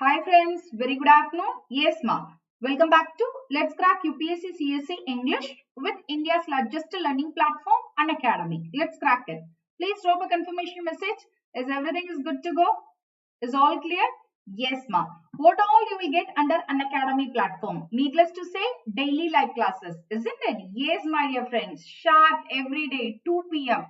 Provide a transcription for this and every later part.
Hi friends, very good afternoon. Yes ma. Welcome back to Let's Crack UPSC CSE English with India's largest learning platform, Unacademy. Let's crack it. Please drop a confirmation message. Is everything is good to go? Is all clear? Yes ma. What all you will get under Unacademy platform? Needless to say, daily live classes, isn't it? Yes my dear friends. Sharp every day, 2 p.m.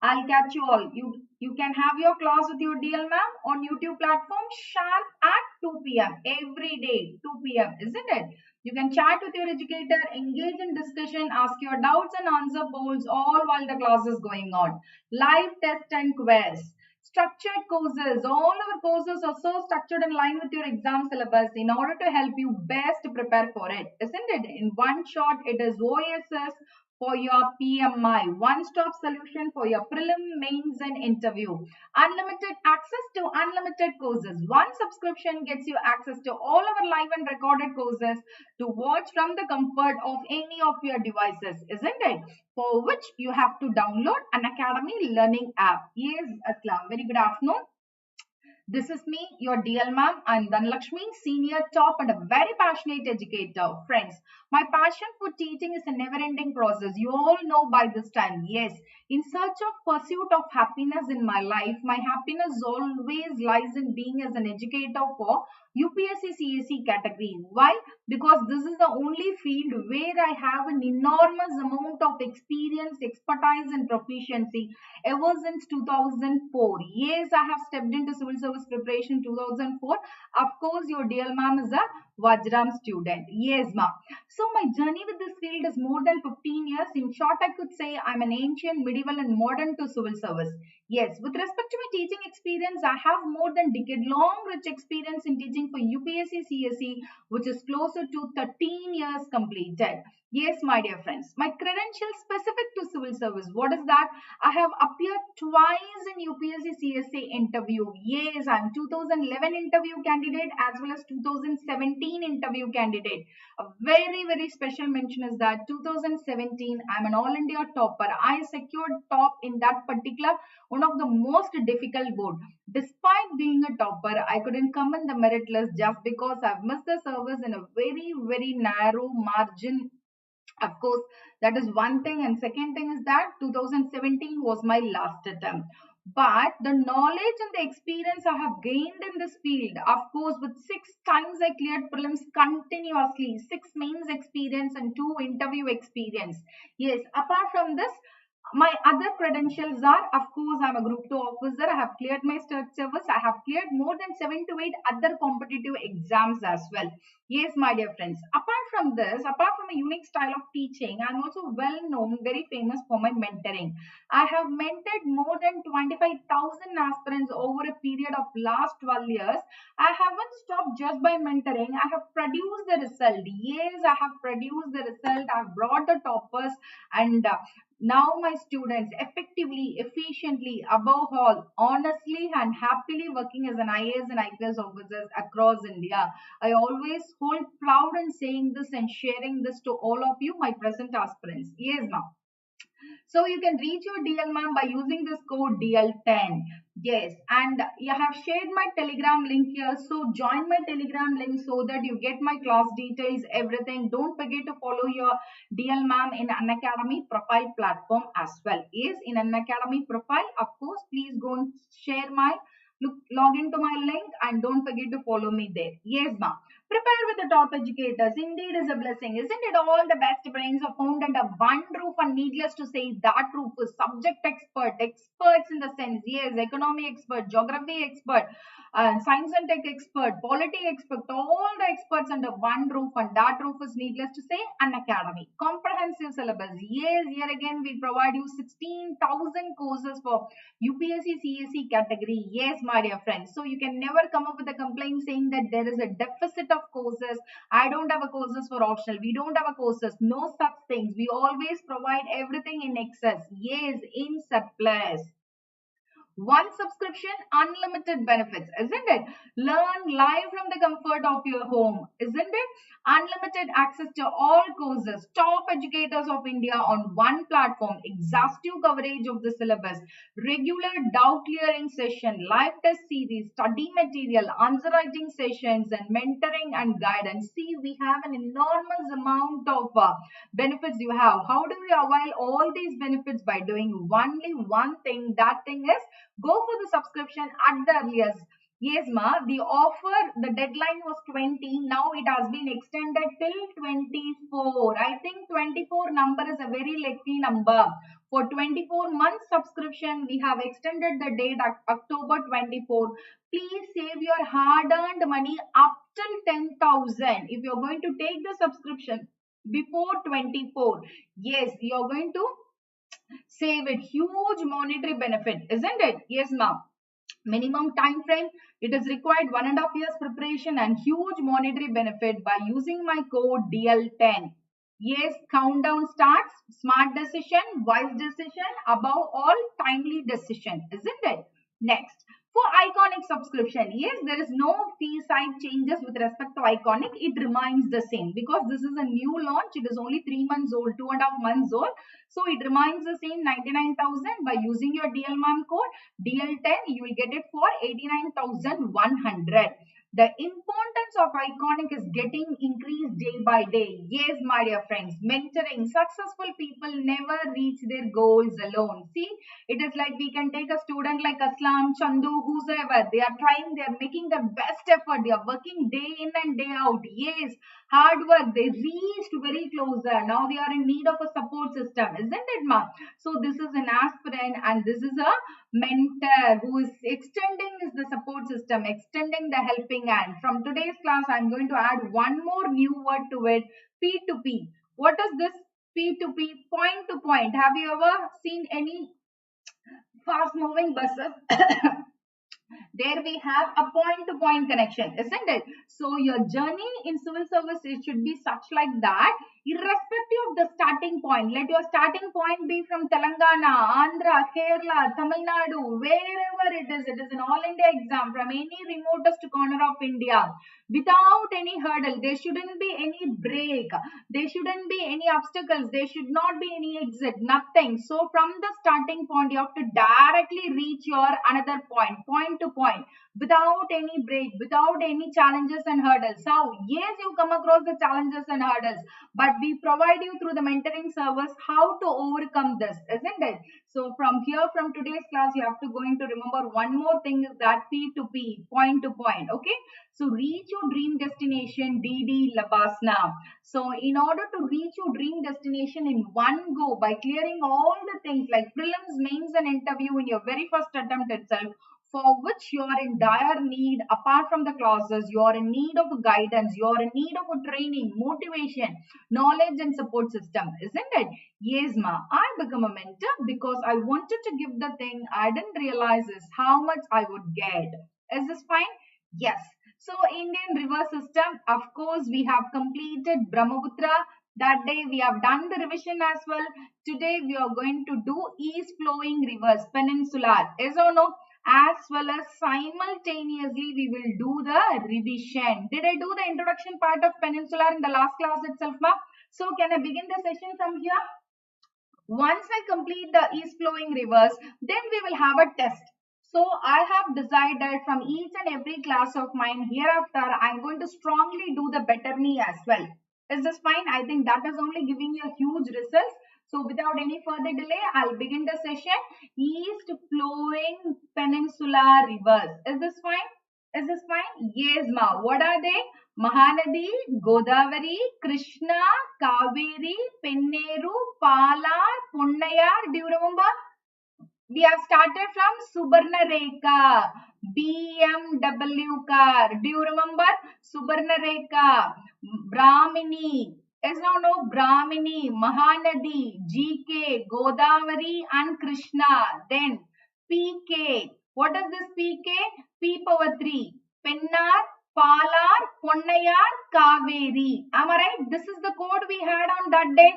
I'll catch you all. You can have your class with your DL ma'am on YouTube platform sharp at 2 p.m. every day, 2 p.m. isn't it? You can chat with your educator, engage in discussion, ask your doubts and answer polls all while the class is going on. Live test and quiz. Structured courses. All our courses are so structured in line with your exam syllabus in order to help you best prepare for it, isn't it? In one shot, it is OSS for your PMI, one-stop solution for your prelim, mains and interview. Unlimited access to unlimited courses. One subscription gets you access to all our live and recorded courses to watch from the comfort of any of your devices, isn't it? For which you have to download Unacademy learning app. Yes, Aslam. Very good afternoon. This is me, your DL ma'am. I'm Dhanalakshmi, senior top and a very passionate educator. Friends, my passion for teaching is a never-ending process. You all know by this time. Yes, in search of pursuit of happiness in my life, my happiness always lies in being as an educator for UPSC CSE category. Why? Because this is the only field where I have an enormous amount of experience, expertise and proficiency ever since 2004. Yes, I have stepped into civil service preparation 2004. Of course, your DL ma'am is a Vajram student. Yes, ma'am. So my journey with this field is more than 15 years. In short, I could say I'm an ancient, medieval and modern to civil service. Yes, with respect to my teaching experience, I have more than decade-long rich experience in teaching for UPSC CSE, which is closer to 13 years completed. Yes, my dear friends, my credentials specific to civil service. What is that? I have appeared twice in UPSC CSA interview. Yes, I'm 2011 interview candidate as well as 2017 interview candidate. A very special mention is that 2017 I'm an all India topper. I secured top in that particular one of the most difficult board. Despite being a topper, I couldn't come in the merit list just because I've missed the service in a very narrow margin. Of course, that is one thing. And second thing is that 2017 was my last attempt. But the knowledge and the experience I have gained in this field, of course, with 6 times I cleared prelims continuously, 6 mains experience and 2 interview experience. Yes, apart from this, my other credentials are, of course, I'm a Group 2 officer. I have cleared my state service. I have cleared more than 7 to 8 other competitive exams as well. Yes, my dear friends. Apart from this, apart from a unique style of teaching, I'm also well known, very famous for my mentoring. I have mentored more than 25,000 aspirants over a period of last 12 years. I haven't stopped just by mentoring. I have produced the result. Yes, I have produced the result. I've brought the toppers and now my students effectively, efficiently, above all, honestly and happily working as an IAS and IPS officers across India. I always hold proud in saying this and sharing this to all of you, my present aspirants. Yes, ma'am. So you can reach your DL ma'am by using this code DL10. Yes, and I have shared my Telegram link here. So join my Telegram link so that you get my class details, everything. Don't forget to follow your DL ma'am in Unacademy profile platform as well. Yes, in Unacademy profile, of course, please go and share my log into my link and don't forget to follow me there. Yes, ma'am. Prepare with the top educators. Indeed is a blessing. Isn't it all the best brains are found under one roof? And needless to say, that roof is subject expert, experts in the sense, yes, economy expert, geography expert, science and tech expert, polity expert, all the experts under one roof. And that roof is needless to say, an academy. Comprehensive syllabus. Yes, here again, we provide you 16,000 courses for UPSC CSE category. Yes, my dear friends. So you can never come up with a complaint saying that there is a deficit of courses. I don't have a courses for optional. We don't have a courses. No such things. We always provide everything in excess. Yes, in surplus. One subscription, unlimited benefits, isn't it? Learn live from the comfort of your home, isn't it? Unlimited access to all courses, top educators of India on one platform, exhaustive coverage of the syllabus, regular doubt clearing session, live test series, study material, answer writing sessions, and mentoring and guidance. See, we have an enormous amount of benefits you have. How do we avail all these benefits? By doing only one thing. That thing is go for the subscription at the earliest. Yes, ma. The offer, the deadline was 20. Now it has been extended till 24. I think 24 number is a very lucky number. For 24 months subscription, we have extended the date October 24. Please save your hard-earned money up till 10,000. If you're going to take the subscription before 24, yes, you're going to save it. Huge monetary benefit, isn't it? Yes, ma'am. Minimum time frame, it is required 1.5 years preparation and huge monetary benefit by using my code DL10. Yes, countdown starts. Smart decision, wise decision, above all, timely decision, isn't it? Next, for Iconic subscription, yes, there is no fee side changes with respect to Iconic. It remains the same because this is a new launch. It is only 3 months old, 2.5 months old. So it remains the same 99,000. By using your DL code DL10, you will get it for 89,100. The importance of Iconic is getting increased day by day. Yes, my dear friends, mentoring. Successful people never reach their goals alone. See, it is like we can take a student like Aslam, Chandu, whosoever. They are trying, they are making their best effort. They are working day in and day out. Yes, hard work. They reached very closer. Now they are in need of a support system, isn't it, ma? So this is an aspirant and this is a mentor who is extending the support system, extending the helping hand. From today's class, I'm going to add one more new word to it, P2P. What is this P2P? Point to point. Have you ever seen any fast moving buses? There we have a point-to-point connection, isn't it? So your journey in civil service, it should be such like that, irrespective of the starting point. Let your starting point be from Telangana, Andhra, Kerala, Tamil Nadu, wherever it is. It is an all India exam from any remotest corner of India. Without any hurdle, there shouldn't be any break. There shouldn't be any obstacles. There should not be any exit. Nothing. So from the starting point, you have to directly reach your another point, point to point, without any break, without any challenges and hurdles. How? Yes, you come across the challenges and hurdles, but we provide you through the mentoring service how to overcome this, isn't it? So from here, from today's class, you have to going to remember one more thing is that P2P, point to point. Okay. So reach your dream destination, DD Labasna. So in order to reach your dream destination in one go by clearing all the things like prelims, mains and interview in your very first attempt itself, for which you are in dire need, apart from the classes, you are in need of guidance, you are in need of a training, motivation, knowledge and support system, isn't it? Yes, ma. I become a mentor because I wanted to give the thing I didn't realize is how much I would get. Is this fine? Yes. So Indian river system, of course, we have completed Brahmaputra. That day we have done the revision as well. Today we are going to do east flowing rivers, peninsular. Yes or no? As well as simultaneously we will do the revision. Did I do the introduction part of peninsular in the last class itself, ma? So can I begin the session from here? Once I complete the east flowing rivers, then we will have a test. So I have decided from each and every class of mine hereafter, I'm going to strongly do the better me as well. Is this fine? I think that is only giving you a huge results. So without any further delay, I'll begin the session. East flowing peninsular rivers. Is this fine? Is this fine? Yes, ma. What are they? Mahanadi, Godavari, Krishna, Cauvery, Penneru, Palar, Punnayar. Do you remember? We have started from Subarnarekha, BMW car. Do you remember? Subarnarekha, Brahmani. Yes, no, Brahmani, Mahanadi, GK, Godavari and Krishna. Then PK. What is this PK? P power 3. Pennar, Palar, Ponnayar, Cauvery. Am I right? This is the code we had on that day.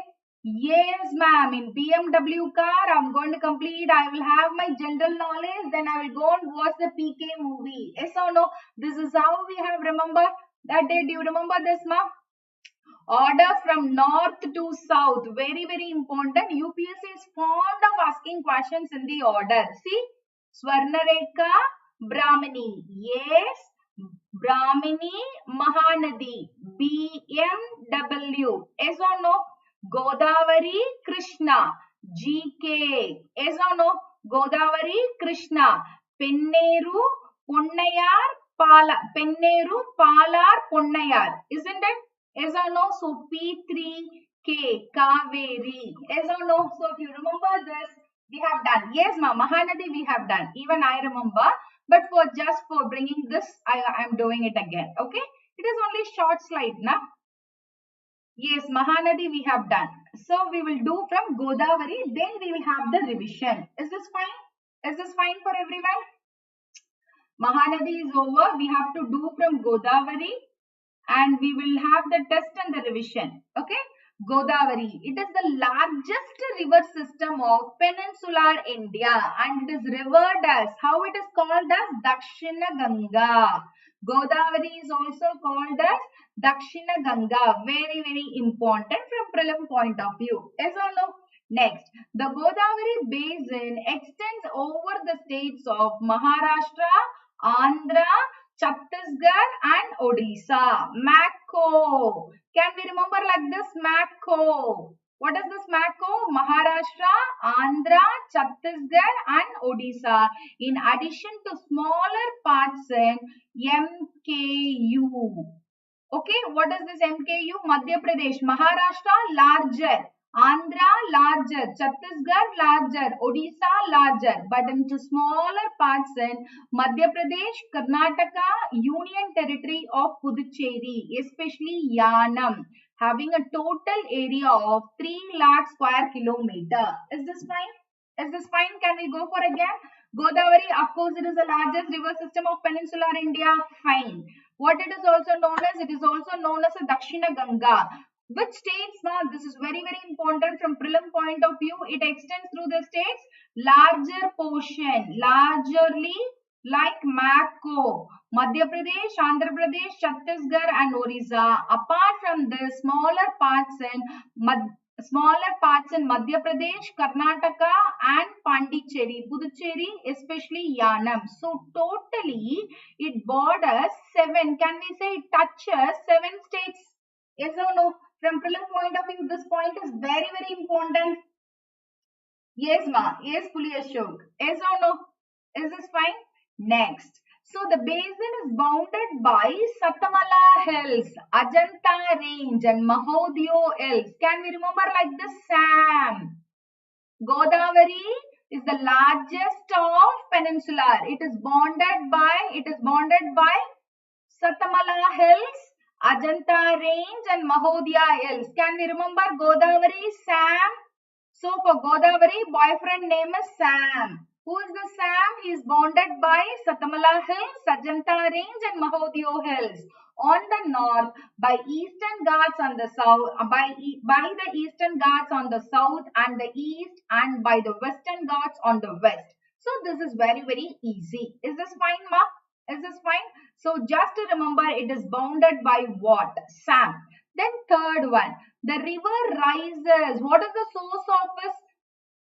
Yes, ma'am. In BMW car, I'm going to complete. I will have my general knowledge. Then I will go and watch the PK movie. Yes or no? This is how we have remember that day. Do you remember this, ma'am? Order from north to south. Very, very important. UPSC is fond of asking questions in the order. See, Subarnarekha, Brahmani. Yes. Brahmani, Mahanadi. BMW. Yes or no? Godavari, Krishna. GK. Yes or no? Godavari, Krishna. Penneru, Ponnayar, Penneru, Palar, Ponnayar. Isn't it? Yes or no? So P3K, Cauvery. Yes or no? So if you remember this, we have done. Yes, ma, Mahanadi we have done. Even I remember. But for just for bringing this, I am doing it again. Okay? It is only short slide, na? Yes, Mahanadi we have done. So we will do from Godavari. Then we will have the revision. Is this fine? Is this fine for everyone? Mahanadi is over. We have to do from Godavari. And we will have the test and the revision. Okay? Godavari. It is the largest river system of peninsular India and it is revered as, how it is called as Dakshina Ganga. Godavari is also called as Dakshina Ganga. Very, very important from prelim point of view. Yes or no? Next, the Godavari basin extends over the states of Maharashtra, Andhra, Chhattisgarh and Odisha. Macco. Can we remember like this? Macco. What is this Macco? Maharashtra, Andhra, Chhattisgarh and Odisha. In addition to smaller parts in MKU. Okay, what is this MKU? Madhya Pradesh. Maharashtra larger. Andhra larger, Chhattisgarh larger, Odisha larger, but into smaller parts in Madhya Pradesh, Karnataka, Union Territory of Puducherry, especially Yanam, having a total area of 3 lakh square kilometer. Is this fine? Is this fine? Can we go for again? Godavari, of course, it is the largest river system of peninsular India. Fine. What it is also known as? It is also known as a Dakshina Ganga. Which states now? This is very, very important from prelim point of view. It extends through the states. Larger portion, largely like Macco, Madhya Pradesh, Andhra Pradesh, Chhattisgarh and Orissa. Apart from this, smaller parts in Madhya Pradesh, Karnataka and Pondicherry, Puducherry, especially Yanam. So totally it borders 7. Can we say it touches 7 states? Yes or no? From prelim point of view, this point is very, very important. Yes, ma. Yes, fully assured. Yes or no? Is this fine? Next. So the basin is bounded by Satamala Hills, Ajanta Range and Mahodhyo Hills. Can we remember like this? Sam. Godavari is the largest of peninsular. It is bounded by Satamala Hills, Ajanta Range and Mahodhya Hills. Can we remember Godavari? Sam. So for Godavari, boyfriend name is Sam. Who is the Sam? He is bounded by Satamala Hills, Ajanta Range and Mahodhyo Hills. On the north, by Eastern Ghats on the south, by the Eastern Ghats on the south and the east, and by the Western Ghats on the west. So this is very, very easy. Is this fine, ma? Is this fine? So just to remember, it is bounded by what? Sam. Then third one, the river rises. What is the source of this?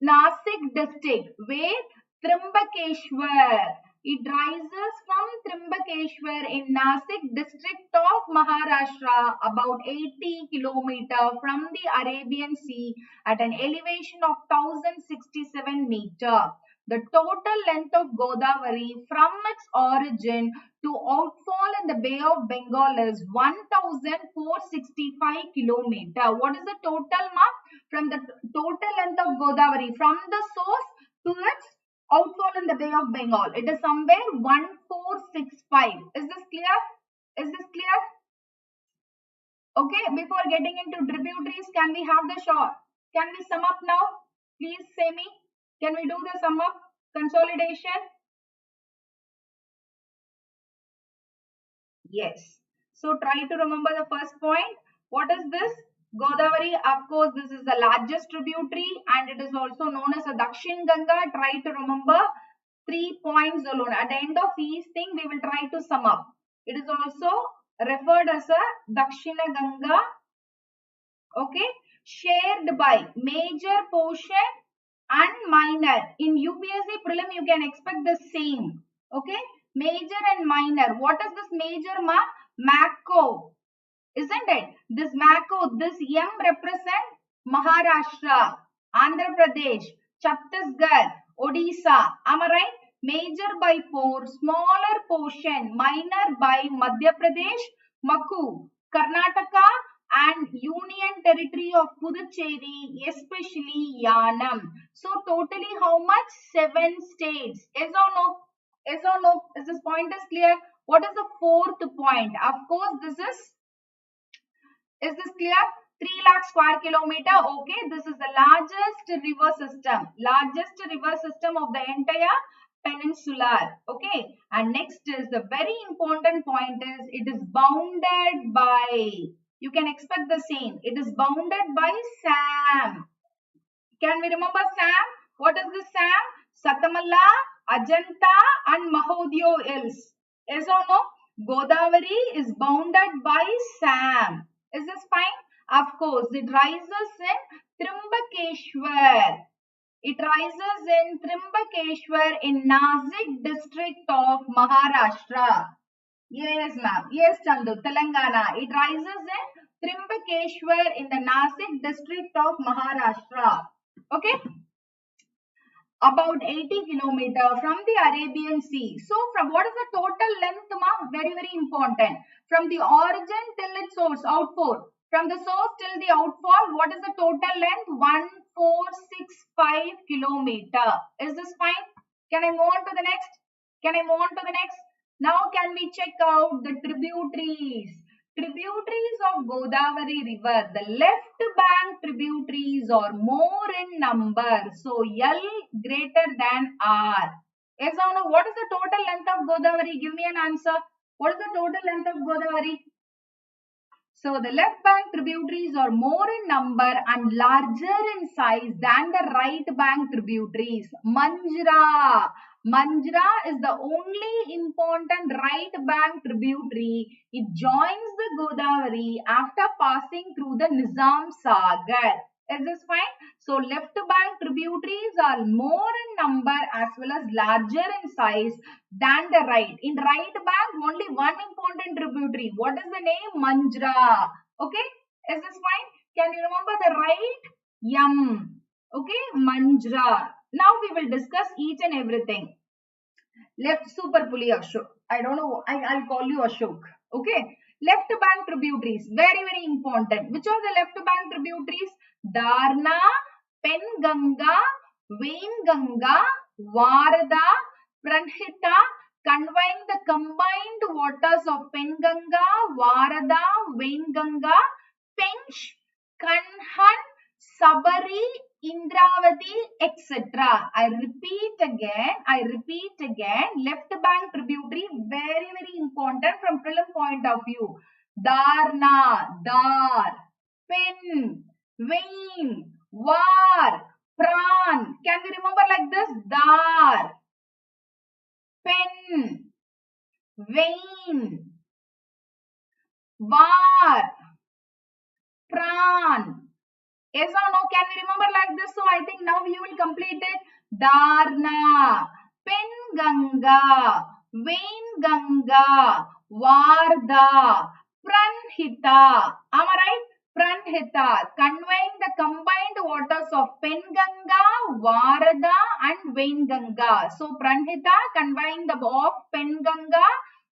Nasik district, where Trimbakeshwar. It rises from Trimbakeshwar in Nasik district of Maharashtra, about 80 km from the Arabian Sea at an elevation of 1067 meter. The total length of Godavari from its origin to outfall in the Bay of Bengal is 1465 km. What is the total, ma? From the total length of Godavari from the source to its outfall in the Bay of Bengal. It is somewhere 1465. Is this clear? Is this clear? Okay, before getting into tributaries, can we have the short? Can we sum up now? Please say me. Can we do the sum up? Consolidation? Yes. So try to remember the first point. What is this? Godavari, of course, this is the largest tributary and it is also known as a Dakshin Ganga. Try to remember 3 points alone. At the end of each thing, we will try to sum up. It is also referred as a Dakshina Ganga. Okay, shared by major portion and minor. In UPSC prelim, you can expect the same. Okay, major and minor. What is this major, ma? Macro, isn't it? This macro, this M represent Maharashtra, Andhra Pradesh, Chhattisgarh, Odisha. Am I right? Major by 4, smaller portion, minor by Madhya Pradesh, Makku, Karnataka, and Union Territory of Puducherry, especially Yanam. So totally how much? 7 states. Yes or no? Yes or no? Is this point is clear? What is the fourth point? Of course, this is this clear? 3 lakh square kilometer. Okay, this is the largest river system. Largest river system of the entire peninsular. Okay, and next is the very important point is it is bounded by. You can expect the same. It is bounded by Sam. Can we remember Sam? What is this Sam? Satamala, Ajanta and Mahodyo Hills. Yes or no? Godavari is bounded by Sam. Is this fine? Of course, it rises in Trimbakeshwar. It rises in Trimbakeshwar in Nasik district of Maharashtra. Yes, ma'am. Yes, Chandu, Telangana. It rises in Trimbakeshwar in the Nasik district of Maharashtra. Okay, about 80 kilometers from the Arabian Sea. So, from what is the total length, ma? Very, very important. From the origin till its source, outpour. From the source till the outfall, what is the total length? 1465 kilometers. Is this fine? Can I move on to the next? Can I move on to the next? Now, can we check out the tributaries? Tributaries of Godavari River, the left bank tributaries are more in number. So, L greater than R. Yes or no? What is the total length of Godavari? Give me an answer. What is the total length of Godavari? So, the left bank tributaries are more in number and larger in size than the right bank tributaries. Manjra. Manjra is the only important right bank tributary. It joins the Godavari after passing through the Nizam Sagar. Is this fine? So, left bank tributaries are more in number as well as larger in size than the right. In right bank, only one important tributary. What is the name? Manjra. Okay? Is this fine? Can you remember the right? Yam. Okay? Manjra. Now we will discuss each and everything. Left super puli Ashok. I don't know. I'll call you Ashok. Okay? Left bank tributaries. Very, very important. Which are the left bank tributaries? Darna, Penganga, Vainganga, Varada, Pranhita, conveying the combined waters of Penganga, Varada, Vainganga, Pench, Kanhan, Sabari, Indravati, etc. I repeat again, left bank tributary, very, very important from prelim point of view. Darna, Dar, Pen, Vain, Var, Pran. Can we remember like this? Dar, Pen, Vain, Var, Pran. Yes or no? Can we remember like this? So I think now you will complete it. Darna, Penganga, Vainganga, Varda, Pranhita. Am I right? Pranhita, conveying the combined waters of Penganga, Varada and Vainganga. So Pranhita conveying the of Penganga,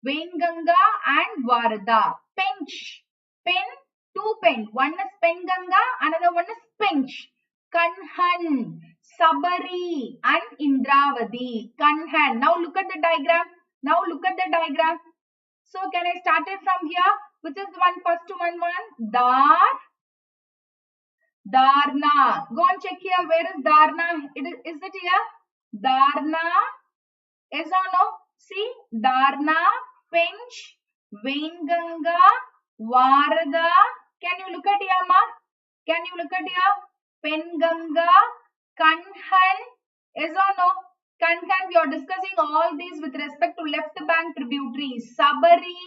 Vainganga and Varda. Pench, Pen, two pen. One is Penganga, another one is Pench. Kanhan, Sabari and Indravati. Kanhan. Now look at the diagram. So can I start it from here? Which is the first one? Dar, Darna. Go and check here. Where is Darna? Is it here? Darna. Yes or no? See, Darna, Pench, Vainganga, Varada. Can you look at here, ma? Can you look at here? Penganga, Kanhan, yes or no? Kanhan, we are discussing all these with respect to left bank tributaries. Sabari,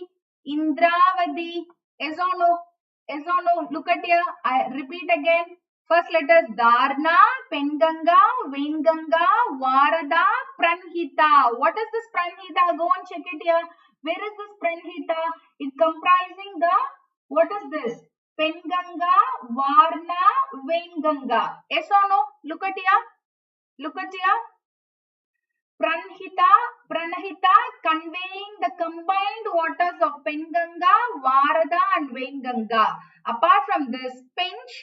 Indravati, yes or no? Yes or no? Look at here. I repeat again. First letters Dharna, Penganga, Venganga, Varada, Pranhita. What is this Pranhita? Go and check it here. Where is this Pranhita? It's comprising the, what is this? Penganga, Varna, Venganga. Yes or no? Look at here. Look at here. Pranhita conveying the combined waters of Penganga, Varada and Venganga. Apart from this, Pench,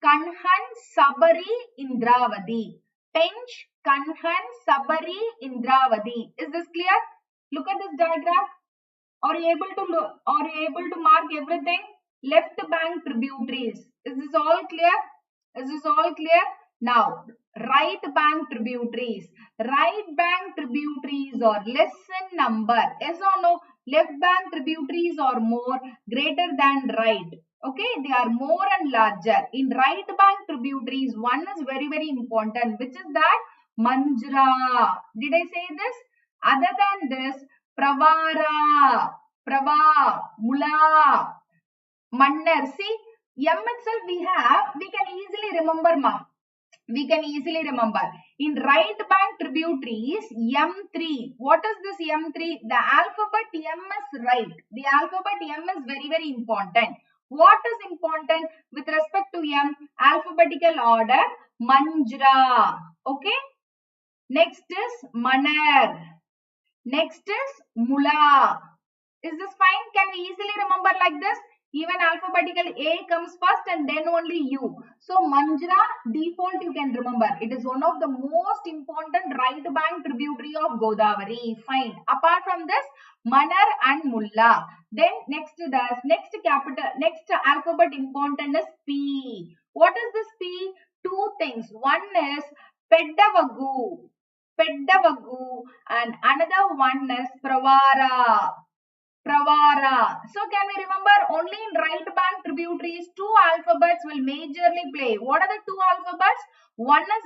Kanhan, Sabari, Indravati. Pench, Kanhan, Sabari, Indravati. Is this clear? Look at this diagram. Are you able to look? Are you able to mark everything? Left bank tributaries. Is this all clear? Is this all clear? Now, right bank tributaries. Right bank tributaries are less in number. Yes or no? Left bank tributaries are more, greater than right. Okay, they are more and larger. In right bank tributaries, one is very, very important, which is that Manjra. Did I say this? Other than this, Pravara, Mula, Mannar. See, M itself we can easily remember, ma. We can easily remember. In right bank tributaries, M3. What is this M3? The alphabet M is right. The alphabet M is very, very important. What is important with respect to M? Alphabetical order, Manjra. Okay. Next is Manar. Next is Mula. Is this fine? Can we easily remember like this? Even alphabetical A comes first and then only U. So Manjra default you can remember. It is one of the most important right bank tributary of Godavari. Fine. Apart from this, Manar and Mulla. Then next alphabet important is P. What is this P? Two things. One is Pedavagu. And another one is Pravara. So can we remember only in right bank tributaries two alphabets will majorly play. What are the two alphabets? One is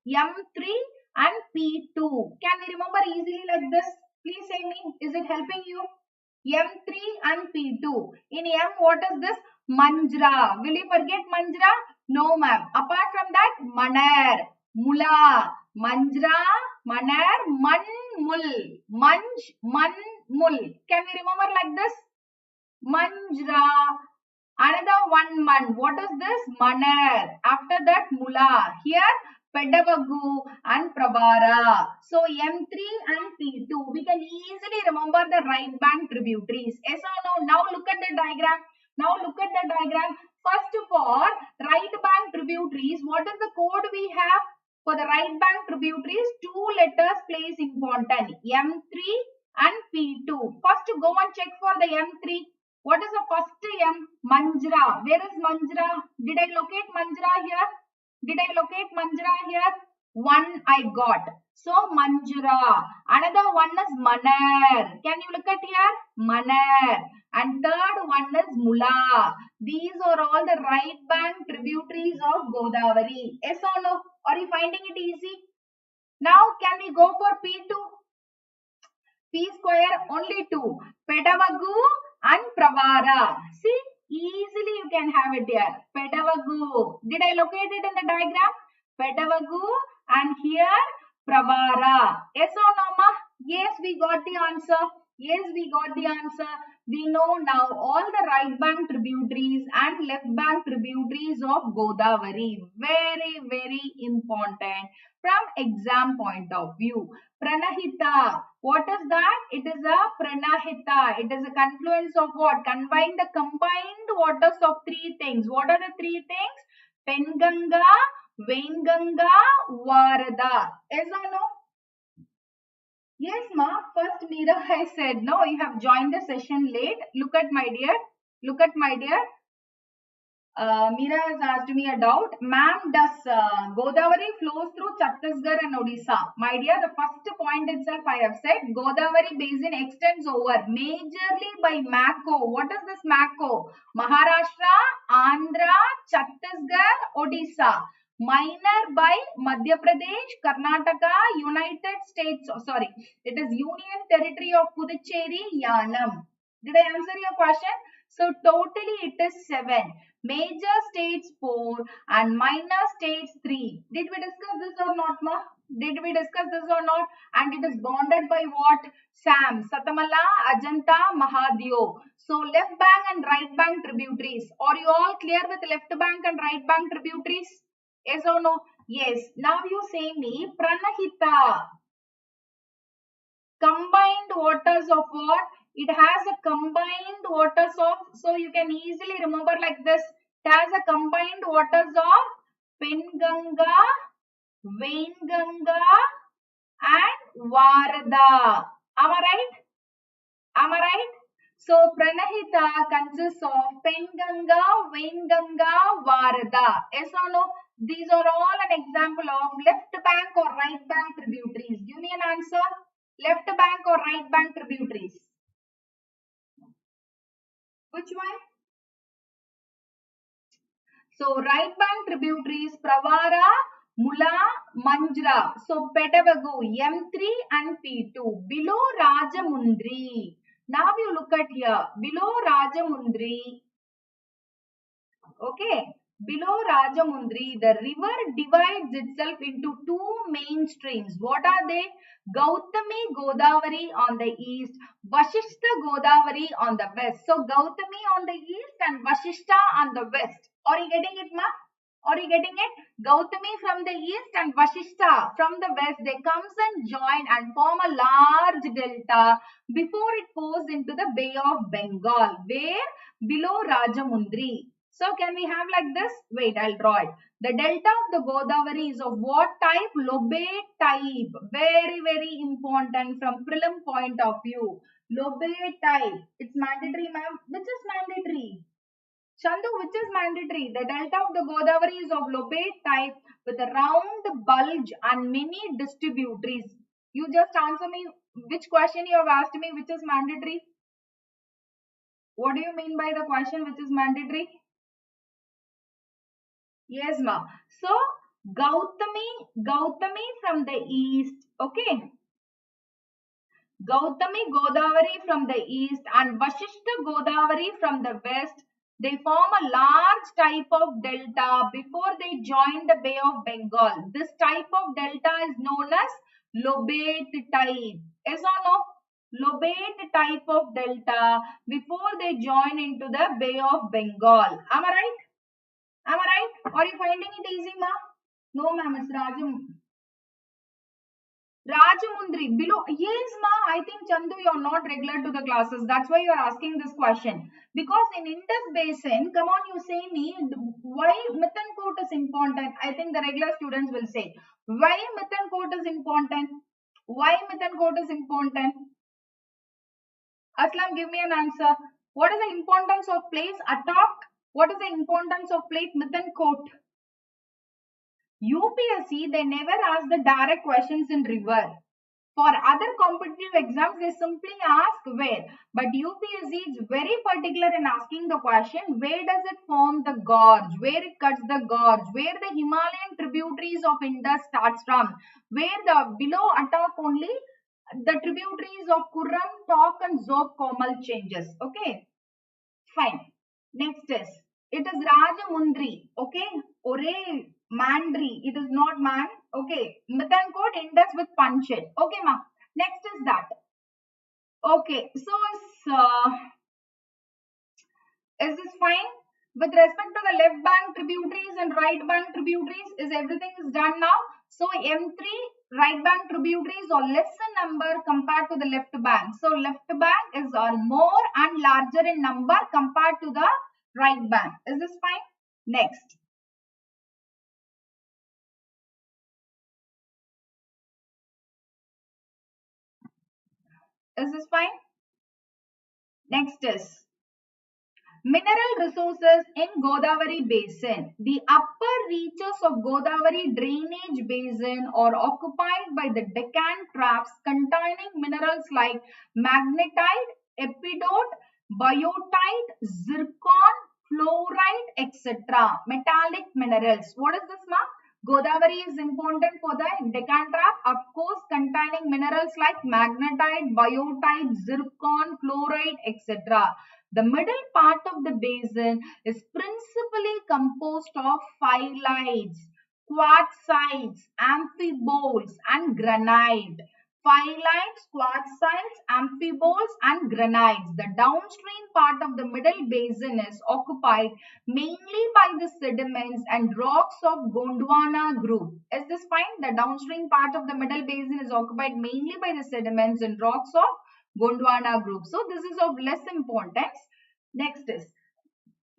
M3 and P2. Can we remember easily like this? Please say me. Is it helping you? M3 and P2. In M, what is this? Manjra. Will you forget Manjra? No, ma'am. Apart from that, Manar, Mula, Manjra, Manar, Manmul, Manmul. Can we remember like this? Manjra. Another one man. What is this? Manar. After that, Mula. Here, Pedavagu and Pravara. So, M3 and P2. We can easily remember the right bank tributaries. Yes or no? Now look at the diagram. First of all, right bank tributaries. What is the code we have? For the right bank tributaries, two letters plays important. M3 and P2. First, go and check for the M3. What is the first M? Manjra. Where is Manjra? Did I locate Manjra here? One I got. So, Manjra. Another one is Manar. Can you look at here? Manar. And third one is Mula. These are all the right bank tributaries of Godavari. Yes or no? Are you finding it easy? Now, can we go for P2? P square only two. Pedavagu and Pravara. See, easily you can have it here. Pedavagu. Did I locate it in the diagram? Pedavagu and here Pravara. Yes or no, ma? Yes, we got the answer. We know now all the right bank tributaries and left bank tributaries of Godavari. Very, very important from exam point of view. Pranahita. What is that? It is a Pranahita. It is a confluence of what? Combine the combined waters of three things. What are the three things? Penganga, Venganga, Varada. Yes or no? Yes, ma. First, Meera, I said, no, you have joined the session late. Look at my dear. Meera has asked me a doubt. Ma'am, does Godavari flows through Chhattisgarh and Odisha? My dear, the first point itself I have said, Godavari basin extends over majorly by Mako. What is this Mako? Maharashtra, Andhra, Chhattisgarh, Odisha. Minor by Madhya Pradesh, Karnataka, United States, sorry, it is Union Territory of Puducherry, Yanam. Did I answer your question? So totally it is 7. Major states 4 and minor states 3. Did we discuss this or not, ma? Did we discuss this or not? And it is bounded by what? Sam, Satamala, Ajanta, Mahadeo. So left bank and right bank tributaries. Are you all clear with left bank and right bank tributaries? Yes or no? Yes. Now you say me, Pranahita. Combined waters of what? It has a combined waters of, so you can easily remember like this. It has a combined waters of Penganga, Vainganga and Varada. Am I right? Am I right? So Pranahita consists of Penganga, Vainganga, Varada. Yes or no? These are all an example of left bank or right bank tributaries. Give me an answer. Left bank or right bank tributaries? Which one? So right bank tributaries, Pravara, Mula, Manjra. So Petavagu, M3 and P2. Below Rajamundri. Now you look at here. Below Rajamundri. Okay. Below Rajamundri, the river divides itself into two main streams. What are they? Gautami Godavari on the east, Vashishta Godavari on the west. So Gautami on the east and Vashishta on the west. Are you getting it, ma? Are you getting it? Gautami from the east and Vashishta from the west. They comes and join and form a large delta before it pours into the Bay of Bengal. Where? Below Rajamundri. So can we have like this? Wait, I'll draw it. The delta of the Godavari is of what type? Lobate type. Very, very important from prelim point of view. Lobate type. It's mandatory, ma'am. Which is mandatory? Chandu, which is mandatory? The delta of the Godavari is of lobate type with a round bulge and many distributaries. You just answer me which question you have asked me which is mandatory. What do you mean by the question which is mandatory? Yes, ma. So, Gautami from the east, okay? Gautami Godavari from the east and Vashishta Godavari from the west. They form a large type of delta before they join the Bay of Bengal. This type of delta is known as lobate type. Yes or no? Lobate type of delta before they join into the Bay of Bengal. Am I right? Am I right? Are you finding it easy, ma? No, ma'am, it's Rajamundri. Below. Yes, ma. I think, Chandu, you are not regular to the classes. That's why you are asking this question. Because in Indus Basin, come on, you say me, why Mithankot is important? I think the regular students will say. Why Mithankot is important? Why Mithankot is important? Aslam, give me an answer. What is the importance of place? Attack. What is the importance of place Mithankot? UPSC, they never ask the direct questions in river. For other competitive exams, they simply ask where. But UPSC is very particular in asking the question, where does it form the gorge? Where it cuts the gorge? Where the Himalayan tributaries of Indus starts from? Where the below Attock only, the tributaries of Kurram, Tok and Zog Komal changes. Okay, fine. Next is, it is Rajamundri. Okay, Ore Mandri. It is not man. Okay, Mithankot Indus with Panchit. Okay, ma. Next is that. Okay, so is this fine? With respect to the left bank tributaries and right bank tributaries, is everything is done now? So M3 right bank tributaries are lesser number compared to the left bank. So left bank is more and larger in number compared to the right bank. Is this fine? Next. Is this fine? Next is Mineral resources in Godavari Basin. The upper reaches of Godavari drainage basin are occupied by the Deccan troughs containing minerals like magnetite, epidote, biotite, zircon, fluorite, etc. Metallic minerals. What is this, ma'am? Godavari is important for the Deccan Trough, of course, containing minerals like magnetite, biotite, zircon, fluorite, etc. The middle part of the basin is principally composed of phyllites, quartzites, amphiboles, and granite. Phyllites, quartzites, amphiboles, and granites. The downstream part of the middle basin is occupied mainly by the sediments and rocks of Gondwana group. Is this fine? The downstream part of the middle basin is occupied mainly by the sediments and rocks of Gondwana group. So this is of less importance. Next is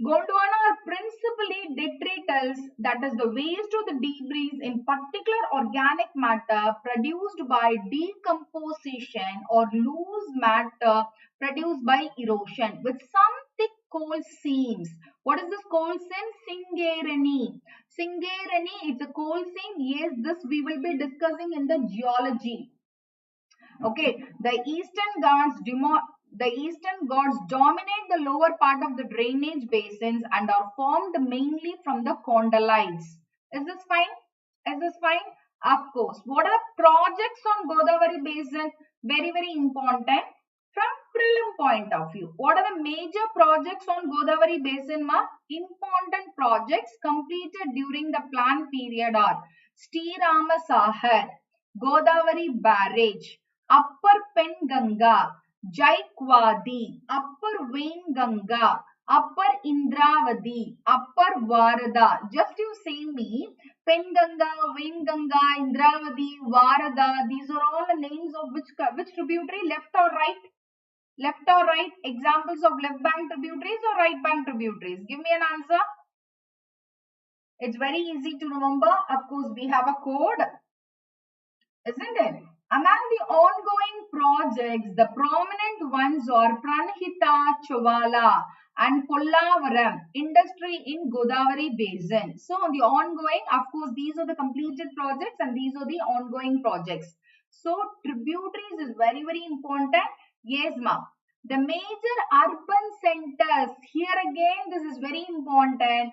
Gondwana are principally detritus, that is the waste or the debris in particular organic matter produced by decomposition or loose matter produced by erosion with some thick coal seams. What is this coal seam? Singareni. Singareni, it's a coal seam. Yes, this we will be discussing in the geology. Okay, the Eastern Ghats dominate the lower part of the drainage basins and are formed mainly from the condolites. Is this fine? Is this fine? Of course. What are projects on Godavari Basin? Very, very important from prelim point of view. What are the major projects on Godavari Basin, ma? Important projects completed during the plan period are Srirama Sahar, Godavari Barrage, Upper Penganga, Jaikwadi, Upper Vainganga, Upper Indravati, Upper Varada. Just you say me, Penganga, Vainganga, Indravati, Varada. These are all the names of which tributary? Left or right? Left or right? Examples of left bank tributaries or right bank tributaries? Give me an answer. It's very easy to remember. Of course, we have a code, isn't it? Among the ongoing projects, the prominent ones are Pranhita, Chovala and Kollavaram industry in Godavari Basin. So, on the ongoing, of course, these are the completed projects and these are the ongoing projects. So, tributaries is very, very important. Yes, ma'am. The major urban centers, here again, this is very important.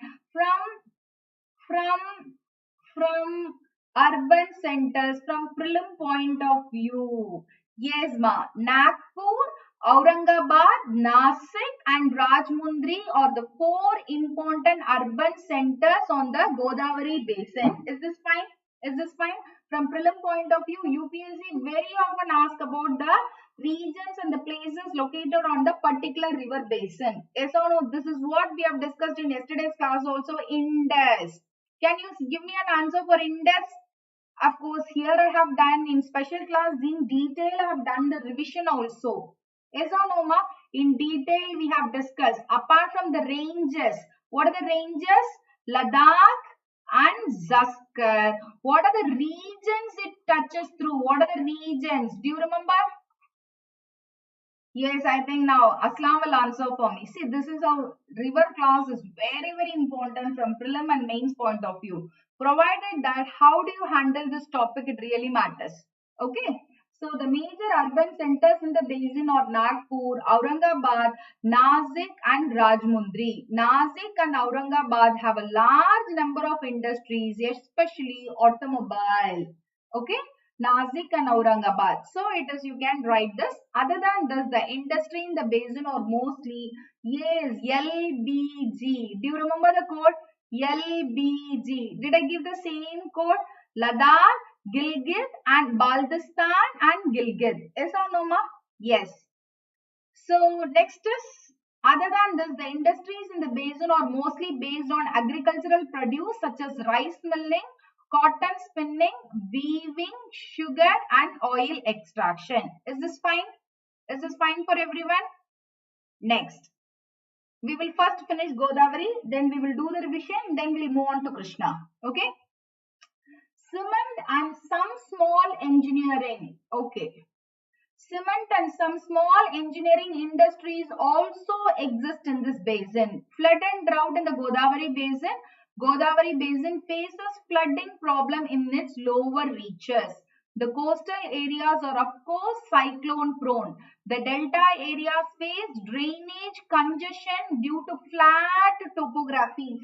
From urban centers, from prelim point of view. Yes, ma. Nagpur, Aurangabad, Nasik and Rajmundry are the four important urban centers on the Godavari Basin. Is this fine? Is this fine? From prelim point of view, UPSC very often ask about the regions and the places located on the particular river basin. Yes or no? This is what we have discussed in yesterday's class also. Indus. Can you give me an answer for Indus? Of course, here I have done in special class in detail. I have done the revision also. Yes or no, ma? In detail we have discussed. Apart from the ranges, what are the ranges? Ladakh and Zaskar. What are the regions it touches through? What are the regions? Do you remember? Yes, I think now Aslam will answer for me. See, this is how river class is very, very important from prelim and mains point of view. Provided that how do you handle this topic, it really matters. Okay. So the major urban centers in the basin are Nagpur, Aurangabad, Nasik and Rajmundry. Nasik and Aurangabad have a large number of industries, especially automobile. Okay. Nasik and Aurangabad. So it is, you can write this. Other than this, the industry in the basin are mostly, yes, LBG. Do you remember the code? LBG. Did I give the same code? Ladakh, Gilgit and Baltistan and Gilgit. Yes or no, ma? Yes. So next is, other than this, the industries in the basin are mostly based on agricultural produce such as rice milling, cotton spinning, weaving, sugar and oil extraction. Is this fine? Is this fine for everyone? Next. We will first finish Godavari, then we will do the revision, then we will move on to Krishna. Okay? Cement and some small engineering. Okay. Cement and some small engineering industries also exist in this basin. Flood and drought in the Godavari basin. Godavari basin faces flooding problem in its lower reaches. The coastal areas are of course cyclone prone. The delta areas face drainage congestion due to flat topography,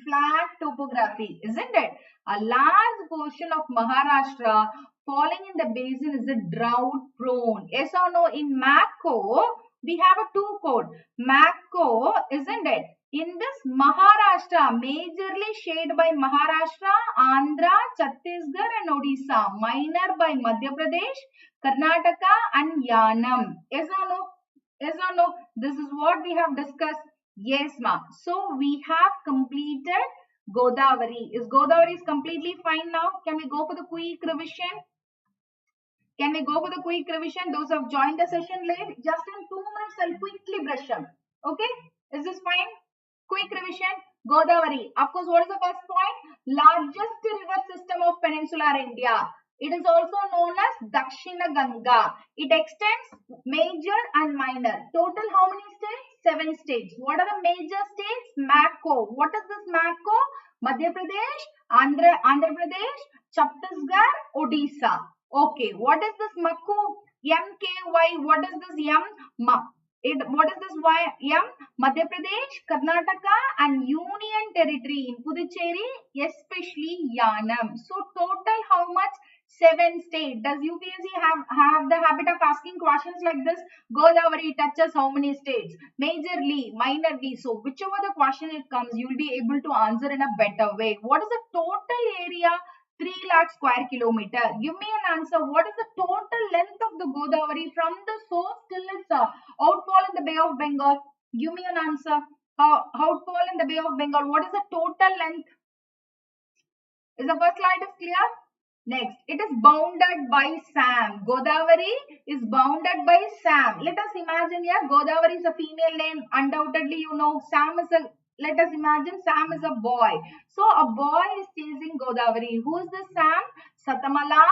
isn't it? A large portion of Maharashtra falling in the basin is a drought prone. Yes or no? In MACO, we have a 2 code. MACO, isn't it? In this Maharashtra, majorly shaded by Maharashtra, Andhra, Chhattisgarh and Odisha. Minor by Madhya Pradesh, Karnataka and Yanam. Yes or no? Yes or no? This is what we have discussed. Yes, ma'am. So we have completed Godavari. Is Godavari is completely fine now? Can we go for the quick revision? Can we go for the quick revision? Those who have joined the session late, just in 2 minutes, I'll quickly brush up. Okay? Is this fine? Quick revision. Godavari. Of course, what is the first point? Largest river system of peninsular India. It is also known as Dakshina Ganga. It extends major and minor. Total how many states? 7 states. What are the major states? MACO. What is this MACO? Madhya Pradesh, Andhra Pradesh, Chhattisgarh, Odisha. Okay, what is this MACO? MKY. What is this M? What is this M? Madhya Pradesh, Karnataka and Union Territory in Puducherry, especially Yanam. So total how much? 7 states. Does UPSC have the habit of asking questions like this? Godavari touches how many states? Majorly, minorly. So whichever the question it comes, you will be able to answer in a better way. What is the total area? 3 lakh square kilometer. Give me an answer. What is the total length of the Godavari from the source till its outfall in the Bay of Bengal? Give me an answer. Outfall in the Bay of Bengal. What is the total length? Is the first slide is clear? Next, it is bounded by Sam. Godavari is bounded by Sam. Let us imagine here, Godavari is a female name. Undoubtedly, you know, Sam is a, let us imagine Sam is a boy. So, a boy is chasing Godavari. Who is this Sam? Satamala,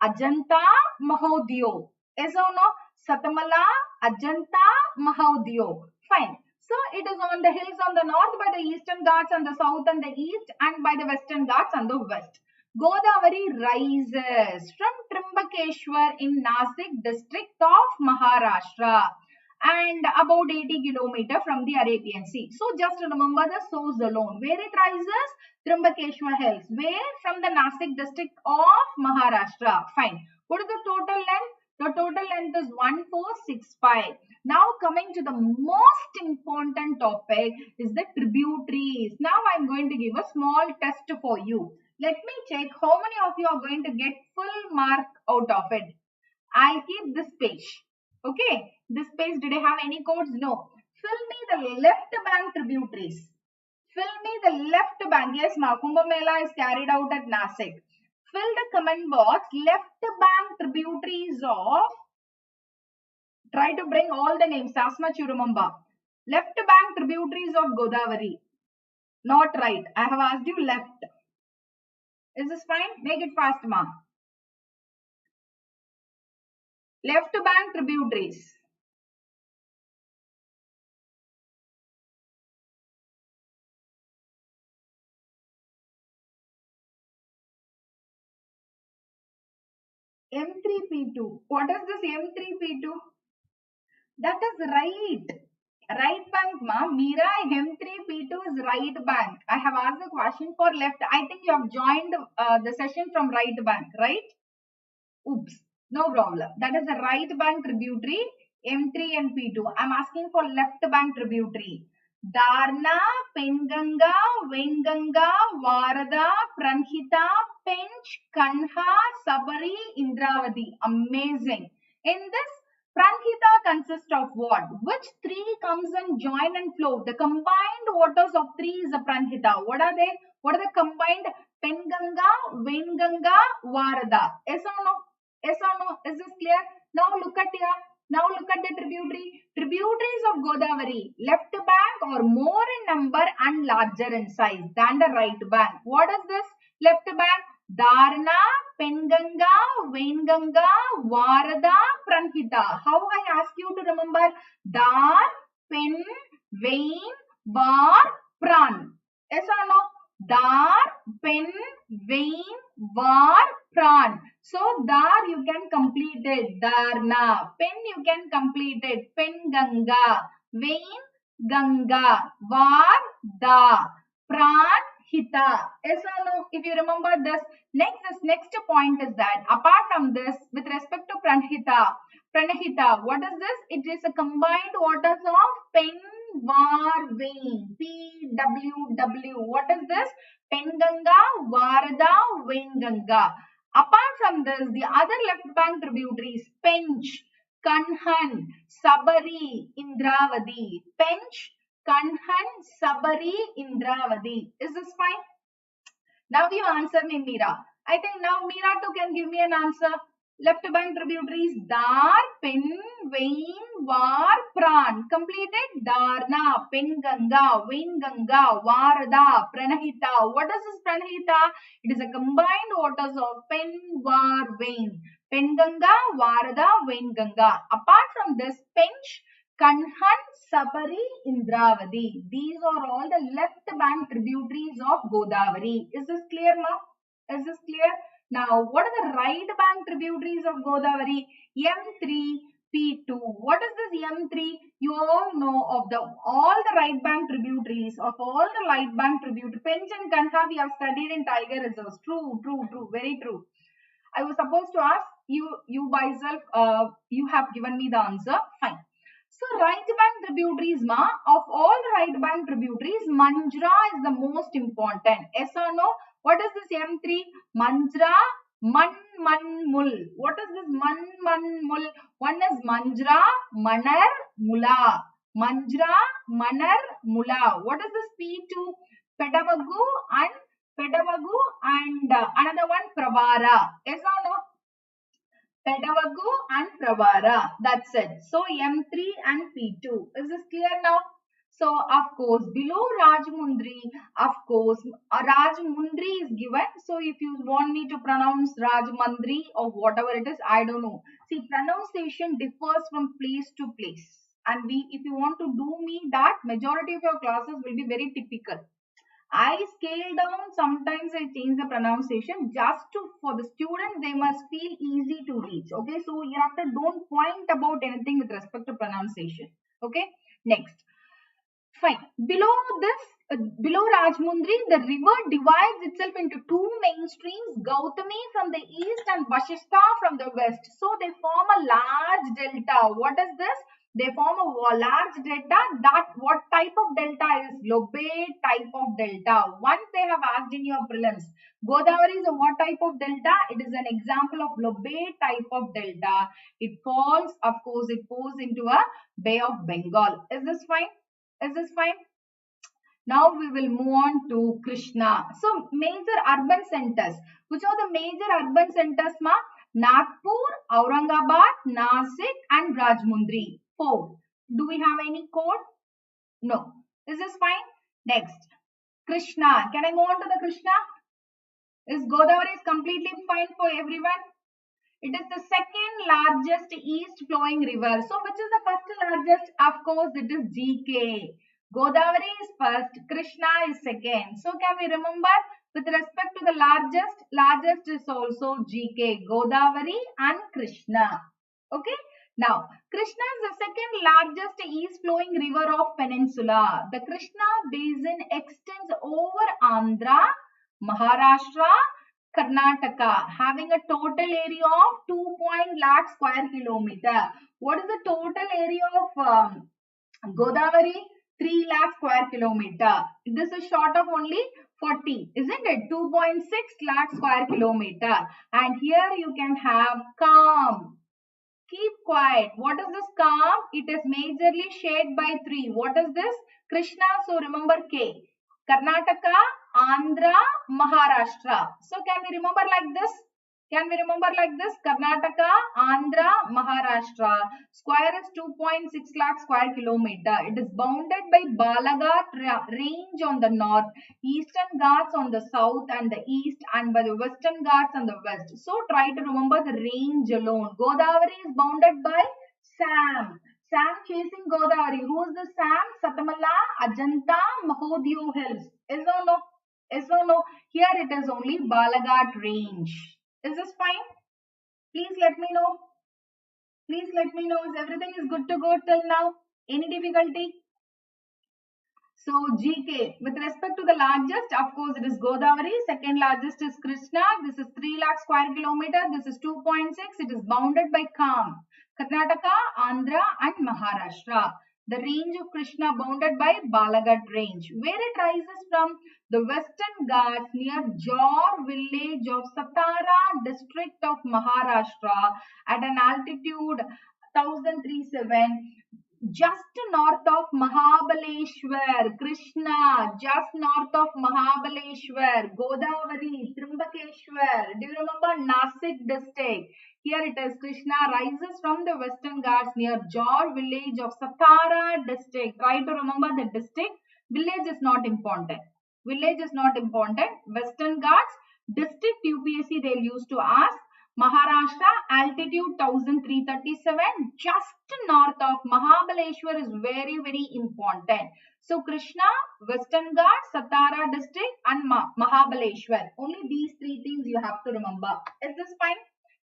Ajanta, Mahodeo. Yes or no? Satamala, Ajanta, Mahodeo. Fine. So, it is on the hills on the north by the eastern Ghats on the south and the east and by the western Ghats on the west. Godavari rises from Trimbakeshwar in Nasik district of Maharashtra and about 80 km from the Arabian Sea. So just remember the source alone. Where it rises? Trimbakeshwar Hills. Where? From the Nasik district of Maharashtra. Fine. What is the total length? The total length is 1465. Now coming to the most important topic is the tributaries. Now I am going to give a small test for you. Let me check how many of you are going to get full mark out of it. I'll keep this page. Okay. This page, did I have any codes? No. Fill me the left bank tributaries. Fill me the left bank. Yes, Kumbh Mela is carried out at Nasik. Fill the comment box. Left bank tributaries of. Try to bring all the names as much you remember. Left bank tributaries of Godavari. Not right. I have asked you left. Is this fine? Make it fast, ma. Left bank tributaries. M3P2. What is this M3P2? That is right. Right bank, ma. Meera, M3P2 is right bank. I have asked the question for left. I think you have joined the session from right bank, right? Oops. No problem. That is the right bank tributary, M3 and P2. I am asking for left bank tributary. Darna, Penganga, Venganga, Varada, Pranhita, Pench, Kanha, Sabari, Indravati. Amazing. In this, Pranhita consists of what? Which 3 comes and join and flow? The combined waters of 3 is a Pranhita. What are they? What are the combined? Penganga, Venganga, Varada. Yes or no? Yes or no? Is this clear? Now look at here. Now look at the tributary. Tributaries of Godavari. Left bank are more in number and larger in size than the right bank. What is this? Left bank. Darna, Penganga, Vainganga, Varada, Pranhita. How I ask you to remember? Dar, Pen, Vain, Var, Pran. Yes or no? Dar, Pen, Vain, Var, Pran. So Dar you can complete it. Darna. Pen you can complete it. Penganga. Vain, Ganga. Var, Da. Pran, Hita. Yes or no? If you remember this, next point is that apart from this, with respect to Pranahita, what is this? It is a combined waters of Pen, Var, Vain. PWW. What is this? Penganga, Varada, Vainganga. Apart from this, the other left bank tributaries, Pench, Kanhan, Sabari, Indravadi. Pench, Kanhan, Sabari, Indravadi. Is this fine? Now you answer me, Meera. I think now Meera too can give me an answer. Left bank tributaries, Dar, Pen, Vain, Var, Pran. Completed? Darna, Penganga, Vainganga, Varada, Pranahita. What is this Pranahita? It is a combined waters of Pen, Var, Vain. Penganga, Varada, Vainganga. Apart from this, Pench, Kanhan, Sabari, Indravadi. These are all the left bank tributaries of Godavari. Is this clear now? Is this clear? Now, what are the right bank tributaries of Godavari? M3, P2. What is this M3? You all know of all the right bank tributaries of all the right bank tributaries. Pench and Kanha we have studied in Tiger reserves. True, very true. I was supposed to ask you by yourself. You have given me the answer. Fine. So right bank tributaries, of all the right bank tributaries, Manjra is the most important. Yes or no? What is this M3? Manjra, Mul. What is this Mul? One is Manjra, Manar, Mula. Manjra, Manar, Mula. What is this P2? Pedavagu and another one Pravara. Yes or no? Pedavagu and Pravara. That's it. So M3 and P2. Is this clear now? So of course below Rajmundri, of course Rajmundri is given. So if you want me to pronounce Rajmundri or whatever it is, I don't know. See, pronunciation differs from place to place. And if you want to do me that, majority of your classes will be very typical. I scale down, sometimes I change the pronunciation just for the students, they must feel easy to reach. Okay, so hereafter don't point about anything with respect to pronunciation. Okay, next. Fine. Below this, below Rajmundri, the river divides itself into two main streams, Gautami from the east and Vashishta from the west. So they form a large delta. What is this? They form a large delta. What type of delta is? Lobe type of delta. Once they have asked in your prelims, Godavari is a what type of delta? It is an example of Lobe type of delta. It falls, of course, it pours into a Bay of Bengal. Is this fine? Is this fine? Now we will move on to Krishna. So major urban centers. Which are the major urban centers, ma? Nagpur, Aurangabad, Nasik and Rajmundri. 4. Do we have any code? No. Is this fine? Next. Krishna. Can I go on to the Krishna? Is Godavari is completely fine for everyone? It is the second largest east flowing river. So which is the first largest? Of course it is GK. Godavari is first, Krishna is second. So can we remember with respect to the largest is also GK, Godavari and Krishna. Okay. Now, Krishna is the second largest east flowing river of peninsula. The Krishna basin extends over Andhra, Maharashtra, Karnataka, having a total area of 2 lakh square kilometer. What is the total area of Godavari? 3 lakh square kilometer. This is short of only 40, isn't it? 2.6 lakh square kilometer. And here you can have calm. Keep quiet. What is this calm? It is majorly shared by 3. What is this? Krishna. So remember K. Karnataka, Andhra, Maharashtra. So can we remember like this? Can we remember like this? Karnataka, Andhra, Maharashtra. Square is 2.6 lakh square kilometer. It is bounded by Balaghat range on the north, Eastern Ghats on the south and the east, and by the Western Ghats on the west. So try to remember the range alone. Godavari is bounded by Sam. Sam chasing Godavari. Who is the Sam? Satamala, Ajanta, Mahodyo Hills. Is or no? Is or no? Here it is only Balaghat range. Is this fine? Please let me know. Please let me know if everything is good to go till now. Any difficulty? So GK, with respect to the largest, of course, it is Godavari. Second largest is Krishna. This is 3 lakh square kilometer. This is 2.6. It is bounded by Karnataka, Andhra and Maharashtra. The range of Krishna bounded by Balaghat range, where it rises from the Western Ghats near Jor village of Satara district of Maharashtra at an altitude 1037, just north of Mahabaleshwar. Krishna, just north of Mahabaleshwar. Godavari, Trimbakeshwar. Do you remember Nasik district? Here it is. Krishna rises from the Western Ghats near Jor village of Satara district. Try to remember the district. Village is not important. Village is not important. Western Ghats district UPSC they used to ask. Maharashtra altitude 1337, just north of Mahabaleshwar is very, very important. So Krishna, Western Ghats, Satara district and Mahabaleshwar. Only these three things you have to remember. Is this fine?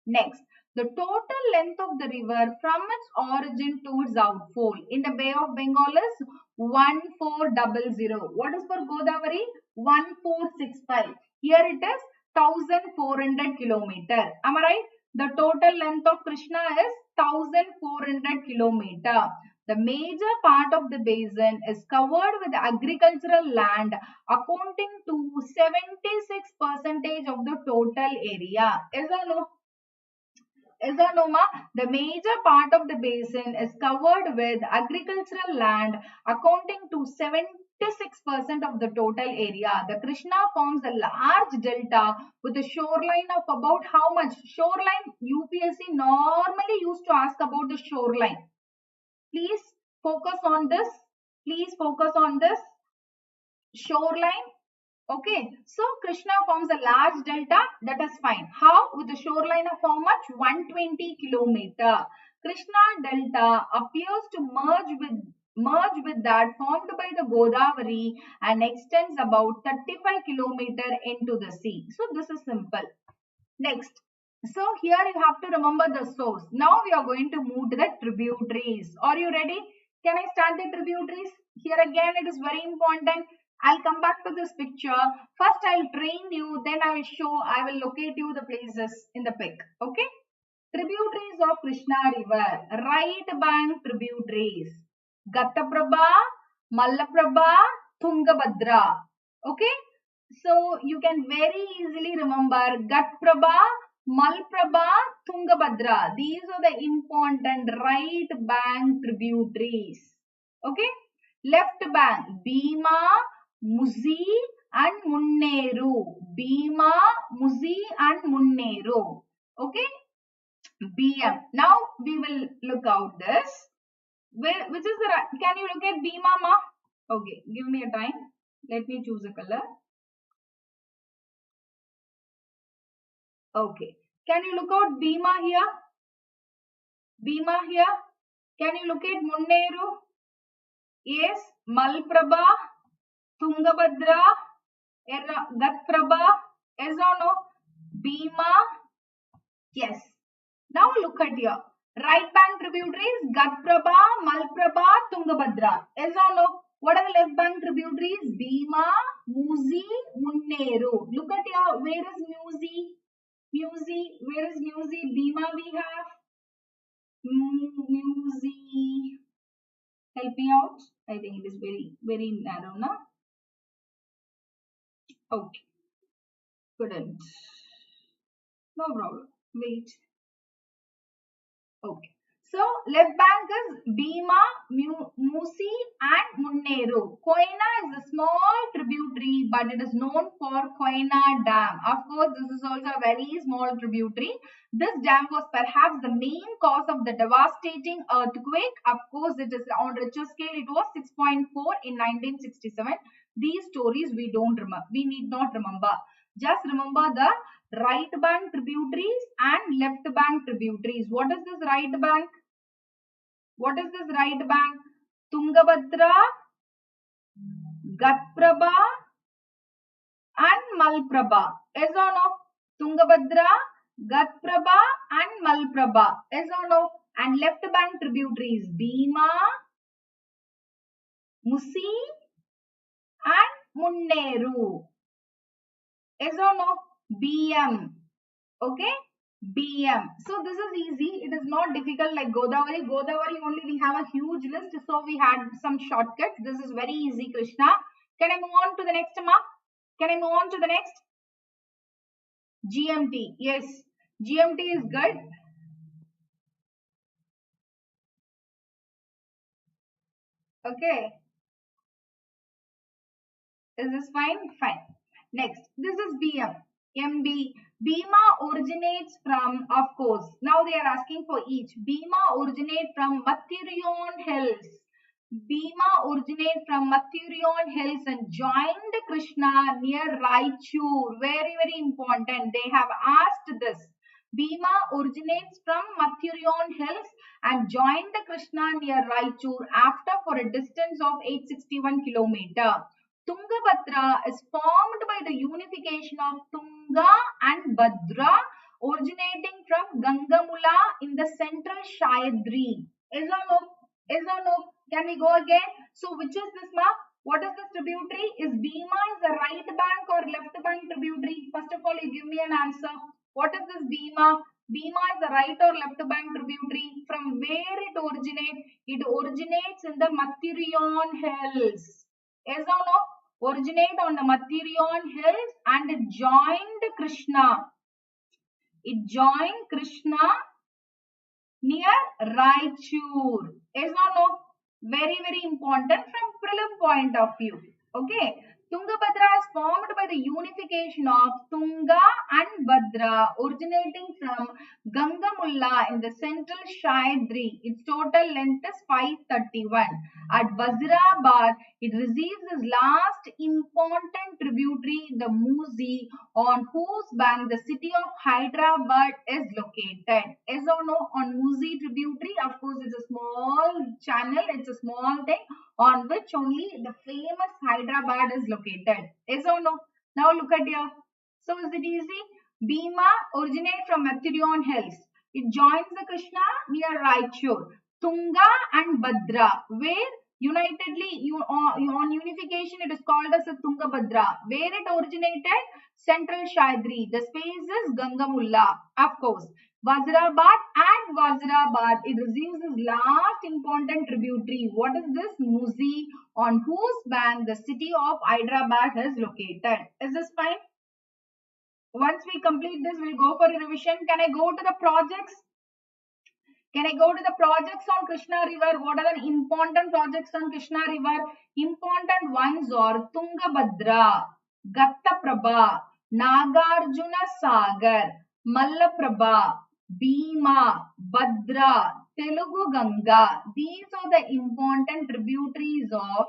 Next, the total length of the river from its origin to its outfall in the Bay of Bengal is 1400. What is for Godavari? 1465. Here it is 1400 kilometer. Am I right? The total length of Krishna is 1400 kilometer. The major part of the basin is covered with agricultural land accounting to 76% of the total area. Is or no? Is or no, ma? The major part of the basin is covered with agricultural land accounting to 76% of the total area. The Krishna forms a large delta with a shoreline of about how much? Shoreline, UPSC normally used to ask about the shoreline. Please focus on this. Please focus on this. Shoreline. Okay, so Krishna forms a large delta, that is fine. How? With a shoreline of how much? 120 kilometer. Krishna delta appears to merge with that formed by the Godavari and extends about 35 kilometer into the sea. So this is simple. Next. So here you have to remember the source. Now we are going to move to the tributaries. Are you ready? Can I start the tributaries? Here again it is very important. I'll come back to this picture. First I'll train you, then I will locate you the places in the pic. Okay? Tributaries of Krishna River. Right bank tributaries. Gattaprabha, Mallaprabha, Tungabhadra. Okay? So you can very easily remember Gatprabha, Malprabha, Tungabhadra. These are the important right bank tributaries. Okay? Left bank, Bhima, Musi and Munneru. Bhima, Musi and Munneru. Okay? BM. Now we will look out this. Which is the right? Can you look at Bhima, ma? Okay, give me a time. Let me choose a color. Okay. Can you look out Bhima here? Bhima here. Can you look at Munneru? Yes. Malprabha, Tungabhadra, Gatprabha. Yes or no? Bhima. Yes. Now look at here. Right bank tributaries, Gatprabha, Malprabha, Tungabhadra. Yes or no? What are the left bank tributaries? Bhima, Musi, Munneru. Look at here. Where is Musi? Musi. Where is Musi? Bhima we have. Musi. Help me out. I think it is very, very narrow now. Okay. Couldn't. No problem. Wait. Okay. So left bank is Bhima, Musi and Munneru. Koyna is a small tributary, but it is known for Koyna Dam. Of course, this is also a very small tributary. This dam was perhaps the main cause of the devastating earthquake. Of course, it is on Richter scale. It was 6.4 in 1967. These stories we don't remember. We need not remember. Just remember the right bank tributaries and left bank tributaries. What is this right bank? What is this right bank? Tungabhadra, Gatprabha and Malprabha. Yes or no? Tungabhadra, Gatprabha and Malprabha. Yes or no? And left bank tributaries Bhima, Musi and Munneru. Yes or no? BM. Okay? BM. So this is easy. It is not difficult like Godavari. Godavari only we have a huge list. So we had some shortcuts. This is very easy, Krishna. Can I move on to the next mark? Can I move on to the next? GMT. Yes. GMT is good. Okay. Is this fine? Fine. Next. This is BM. MB. Bhima originates from, of course, now they are asking for each. Bhima originates from Mathurion Hills. Bhima originates from Mathurion Hills and joined Krishna near Raichur. Very, very important. They have asked this. Bhima originates from Mathurion Hills and joined Krishna near Raichur after for a distance of 861 km. Tungabhadra is formed by the unification of Tunga and Bhadra originating from Gangamula in the central Shayadri. Is or no? Is or no? Can we go again? So which is this mark? What is this tributary? Is Bhima is the right bank or left bank tributary? First of all, you give me an answer. What is this Bhima? Bhima is the right or left bank tributary. From where it originates? It originates in the Mathurion Hills. Yes or no? Originate on the Mathurion Hills and it joined Krishna. It joined Krishna near Raichur. Yes or no? Very, very important from prelim point of view. Okay. Tungabhadra is formed by the unification of Tunga and Bhadra originating from Gangamulla in the central Shayadri. Its total length is 531. At Wazirabad, it receives its last important tributary, the Musi, on whose bank the city of Hyderabad is located. Yes or no? On Musi tributary, of course, it's a small channel, it's a small thing on which only the famous Hyderabad is located. Yes or no? Now look at here. So is it easy? Bhima originates from Mathurion Hills. It joins the Krishna near Raichur. Tunga and Bhadra, where unitedly on unification it is called as a Tungabhadra. Where it originated? Central Shayadri. The space is Gangamulla. Of course. Wazirabad and Wazirabad, it receives its last important tributary. What is this? Musi, on whose bank the city of Hyderabad is located. Is this fine? Once we complete this, we'll go for a revision. Can I go to the projects? Can I go to the projects on Krishna River? What are the important projects on Krishna River? Important ones are Tungabhadra, Gattaprabha, Nagarjuna Sagar, Mallaprabha, Bhima, Bhadra, Telugu Ganga. These are the important tributaries of,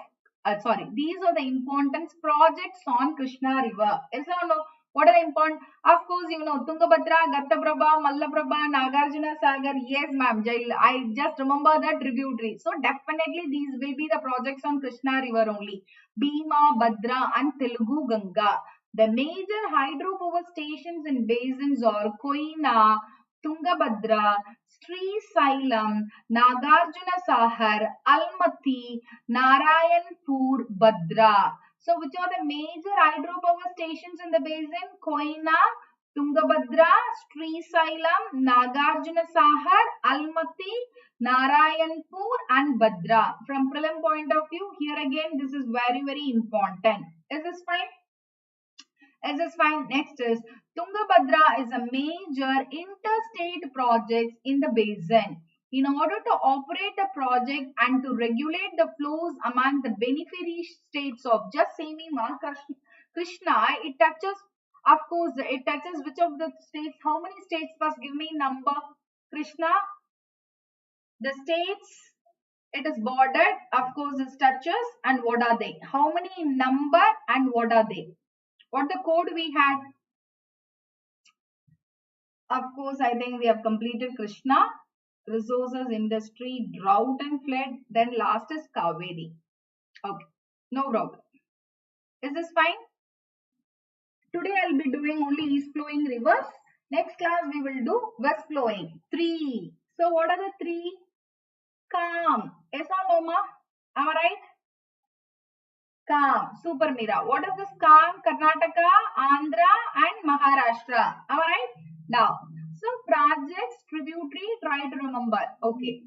these are the important projects on Krishna River. Yes or no? What are the important? Of course, you know, Tungabhadra, Gattaprabha, Mallaprabha, Nagarjuna Sagar. Yes, ma'am. I just remember the tributary. So, definitely these will be the projects on Krishna River only. Bhima, Bhadra and Telugu Ganga. The major hydropower stations in basins are Koyna, Tungabhadra, Srisailam, Nagarjuna Sahar, Almaty, Narayanpur, Bhadra. So, which are the major hydropower stations in the basin? Koyna, Tungabhadra, Srisailam, Nagarjuna Sahar, Almaty, Narayanpur and Bhadra. From prelim point of view, here again this is very, very important. Is this fine? Is this fine? Next is Tungabhadra is a major interstate project in the basin. In order to operate a project and to regulate the flows among the beneficiary states of, just say me, Ma, Krishna, it touches, of course, it touches which of the states? How many states? First, give me number. Krishna, the states it is bordered, of course, it touches, and what are they? How many in number and what are they? What the code we had? Of course, I think we have completed Krishna, resources, industry, drought and flood. Then last is Cauvery. Okay, no problem. Is this fine? Today I'll be doing only east flowing rivers. Next class we will do west flowing. 3. So what are the 3? Calm. Yes or no, ma? Am I right? Calm. Super Mira. What is this calm? Karnataka, Andhra and Maharashtra. Am I right? Now, so projects, tributary, try to remember. Okay.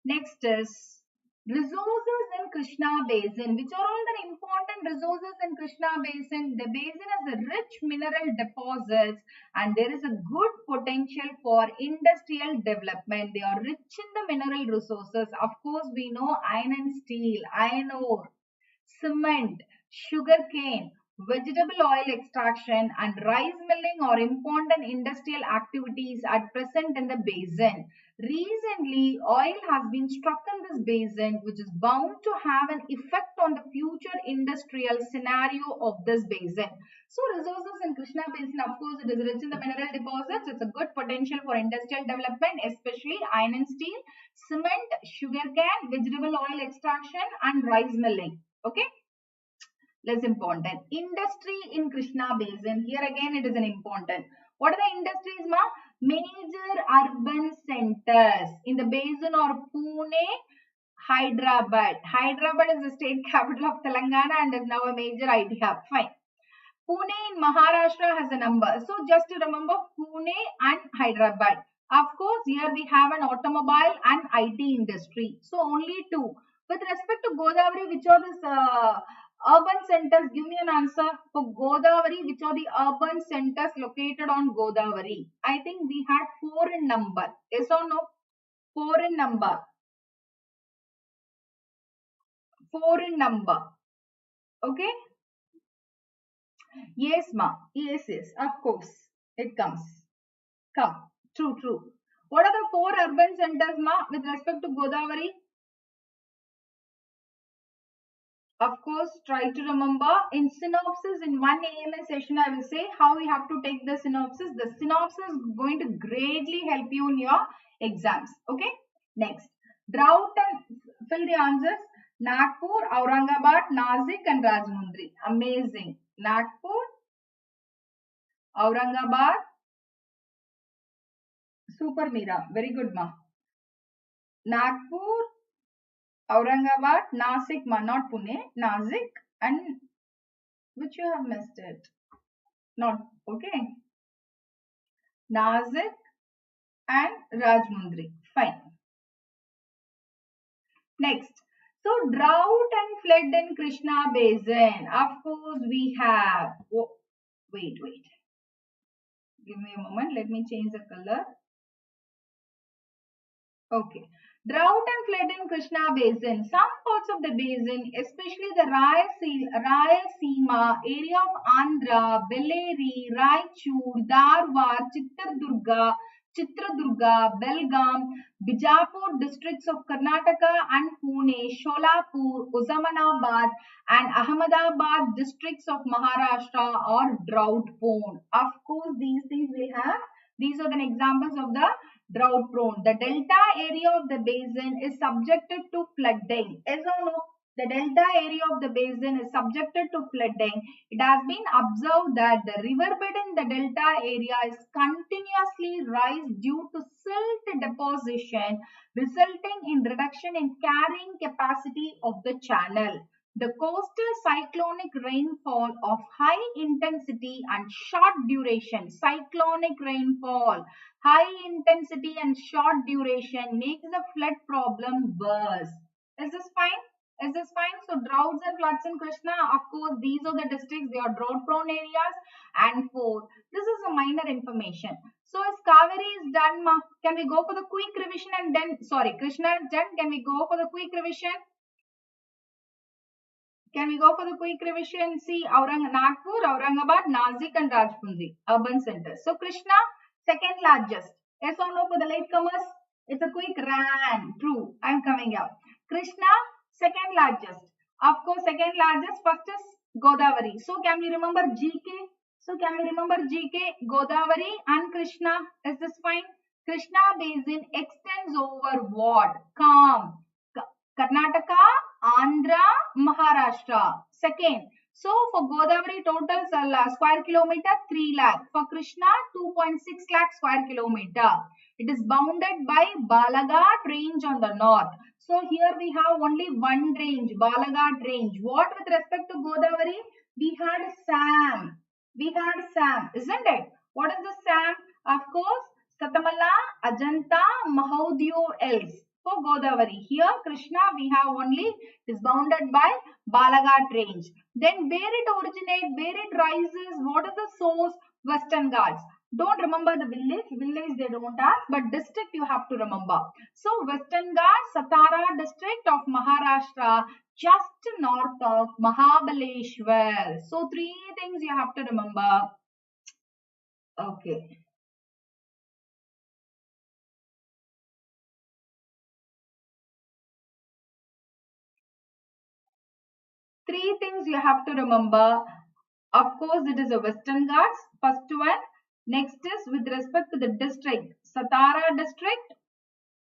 Next is resources in Krishna Basin. Which are all the important resources in Krishna Basin? The basin has a rich mineral deposits and there is a good potential for industrial development. They are rich in the mineral resources. Of course, we know iron and steel, iron ore, cement, sugarcane, vegetable oil extraction and rice milling are important industrial activities at present in the basin. Recently, oil has been struck in this basin which is bound to have an effect on the future industrial scenario of this basin. So resources in Krishna Basin, of course, it is rich in the mineral deposits. It's a good potential for industrial development, especially iron and steel, cement, sugarcane, vegetable oil extraction and rice milling. Okay, less important. Industry in Krishna Basin. Here again it is an important. What are the industries, ma? Major urban centers in the basin are Pune, Hyderabad. Hyderabad is the state capital of Telangana and is now a major IT hub. Fine. Pune in Maharashtra has a number. So just to remember Pune and Hyderabad. Of course, here we have an automobile and IT industry. So only 2. With respect to Godavari, which are these urban centers? Give me an answer. For Godavari, which are the urban centers located on Godavari? I think we had 4 in number. Yes or no? 4 in number. 4 in number. Okay? Yes, ma. Yes, yes. Of course. It comes. Come. True, true. What are the 4 urban centers, ma, with respect to Godavari? Of course, try to remember. In synopsis, in one AMS session, I will say how we have to take the synopsis. The synopsis is going to greatly help you in your exams. Okay. Next, drought and fill the answers. Nagpur, Aurangabad, Nasik and Rajahmundry. Amazing. Nagpur, Aurangabad, Super Mira. Very good, ma. Nagpur, Aurangabad, Nasik, ma, not Pune, Nasik, and which you have missed it. Not okay. Nasik and Rajahmundry. Fine. Next. So drought and flood in Krishna Basin. Of course, we have. Oh, wait. Give me a moment. Let me change the color. Okay. Drought and flood in Krishna Basin. Some parts of the basin, especially the Rayalaseema area of Andhra, Bellary, Raichur, Dharwad, Chitradurga, Belgaum, Bijapur districts of Karnataka and Pune, Sholapur, Uzamanabad and Ahmedabad districts of Maharashtra are drought prone. Of course, these things we have. These are the examples of the drought prone. The delta area of the basin is subjected to flooding. Yes or no? The delta area of the basin is subjected to flooding. It has been observed that the riverbed in the delta area is continuously rise due to silt deposition, resulting in reduction in carrying capacity of the channel. The coastal cyclonic rainfall of high intensity and short duration, cyclonic rainfall, high intensity and short duration makes the flood problem worse. Is this fine? Is this fine? So droughts and floods in Krishna, of course, these are the districts, they are drought prone areas. And 4, this is a minor information. So as Cauvery is done, ma, can we go for the quick revision and then, sorry, Krishna is done, can we go for the quick revision? Can we go for the quick revision? See, Nagpur, Aurangabad, Nasik and Rajpunji, urban centers. So Krishna, second largest. Yes or no for the latecomers? It's a quick ran. True. I'm coming up. Krishna, second largest. Of course, second largest. First is Godavari. So can we remember GK? So can we remember GK? Godavari and Krishna. Is this fine? Krishna basin extends over what? Calm. Karnataka, Andhra, Maharashtra. Second, so for Godavari total square kilometer 3 lakh. For Krishna 2.6 lakh square kilometer. It is bounded by Balaghat range on the north. So here we have only one range, Balaghat range. What with respect to Godavari? We had Sam. We had Sam, isn't it? What is the Sam? Of course, Satamala, Ajanta, Mahodyo else. For Godavari. Here, Krishna, we have only is bounded by Balaghat range. Then where it originates, where it rises, what is the source? Western Ghats. Don't remember the village. Village they don't ask, but district you have to remember. So Western Ghats, Satara district of Maharashtra, just north of Mahabaleshwar. So 3 things you have to remember. Okay. 3 things you have to remember. Of course, it is a Western Ghats. First one. Next is with respect to the district, Satara district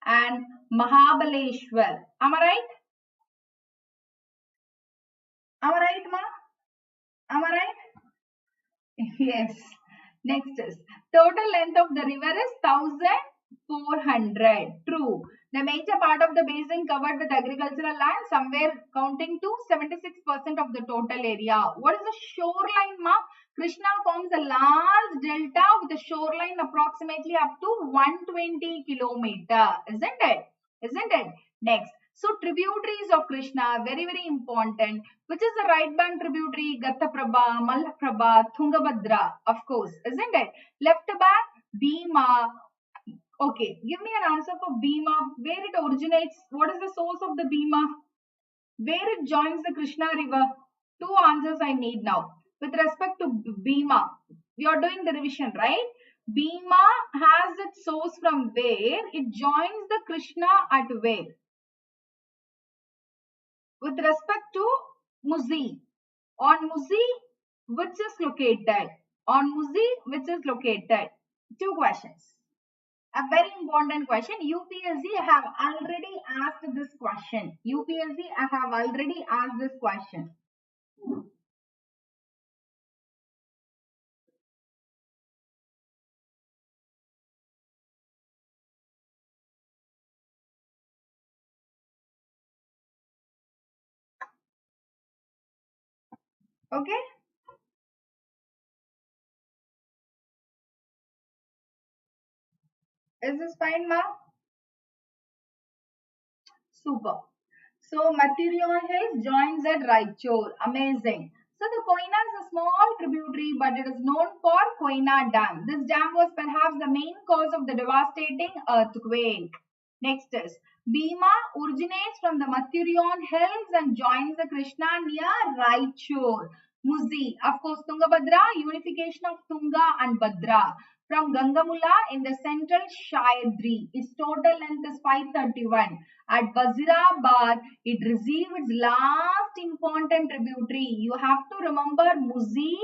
and Mahabaleshwar. Am I right? Am I right, ma? Am I right? Yes. Next is total length of the river is 1400. True. The major part of the basin covered with agricultural land, somewhere counting to 76% of the total area. What is the shoreline, ma? Krishna forms a large delta with a shoreline approximately up to 120 kilometer. Isn't it? Isn't it? Next. So tributaries of Krishna, very, very important. Which is the right bank tributary? Ghataprabha, Malaprabha, Tungabhadra, of course, isn't it? Left bank, Bhima. Okay, give me an answer for Bhima. Where it originates? What is the source of the Bhima? Where it joins the Krishna river? 2 answers I need now. With respect to Bhima, we are doing the revision, right? Bhima has its source from where? It joins the Krishna at where? With respect to Musi, on Musi, which is located? On Musi, which is located? 2 questions. A very important question. UPSC have already asked this question. UPSC have already asked this question. Okay. Is this fine, ma? Super. So Material Hills joins at Raichur. Amazing. So the Koina is a small tributary, but it is known for Koina Dam. This dam was perhaps the main cause of the devastating earthquake. Next is Bhima originates from the Mathurion Hills and joins the Krishna near Raichur. Muzi, of course, Tungabhadra, unification of Tunga and Bhadra. From Gangamula in the central Shayadri. Its total length is 531. At Wazirabad, it received its last important tributary. You have to remember Muzi,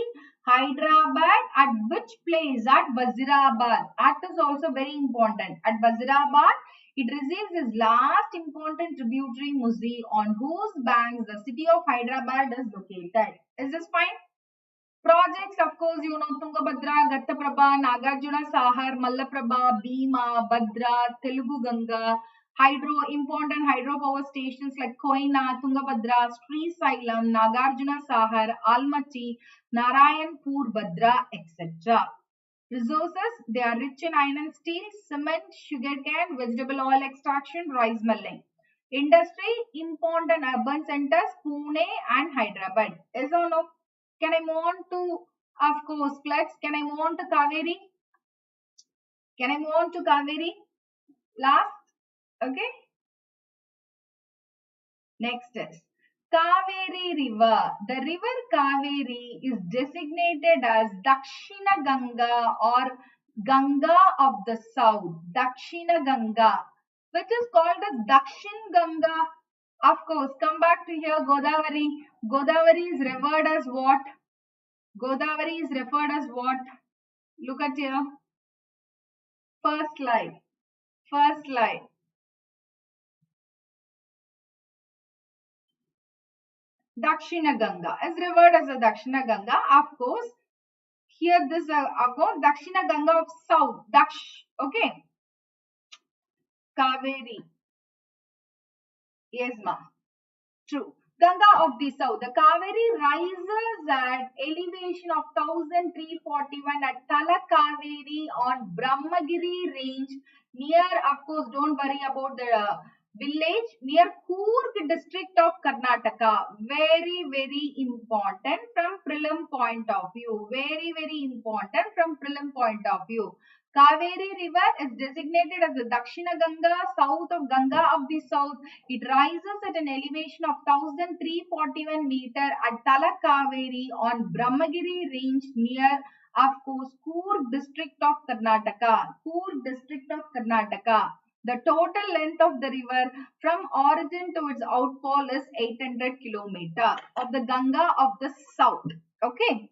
Hyderabad, at which place? At Wazirabad. At is also very important. At Wazirabad, it receives its last important tributary Muzi, on whose banks the city of Hyderabad is located. Is this fine? Projects, of course, you know, Tungabhadra, Ghataprabha, Nagarjuna Sahar, Mallaprabha, Bhima, Bhadra, Telugu Ganga, important hydropower stations like Koina, Tungabhadra, Srisailam, Nagarjuna Sahar, Almaty, Narayanpur, Bhadra, etc. Resources, they are rich in iron and steel, cement, sugarcane, vegetable oil extraction, rice milling. Industry, important urban centers, Pune and Hyderabad. Yes or no? Can I move on to, of course, floods? Can I move on to Cauvery? Can I move on to Cauvery? Last, okay. Next is Cauvery River. The river Cauvery is designated as Dakshina Ganga or Ganga of the South. Dakshina Ganga, which is called as Dakshin Ganga. Of course, come back to here, Godavari. Godavari is referred as what? Godavari is referred as what? Look at here. First slide. First slide. Dakshina Ganga is referred as a Dakshina Ganga. Of course, here this of course Dakshina Ganga of South. Okay. Cauvery. Yes, ma. True. Ganga of the South. The Cauvery rises at elevation of 1341 at Talakaveri on Brahmagiri range near, of course, don't worry about the village, near Coorg district of Karnataka. Very, very important from prelim point of view. Very, very important from prelim point of view. Cauvery River is designated as the Dakshina Ganga, south of Ganga of the South. It rises at an elevation of 1341 meter at Talakaveri on Brahmagiri range near, of course, Coorg district of Karnataka. Coorg district of Karnataka. The total length of the river from origin to its outfall is 800 km of the Ganga of the South. Okay.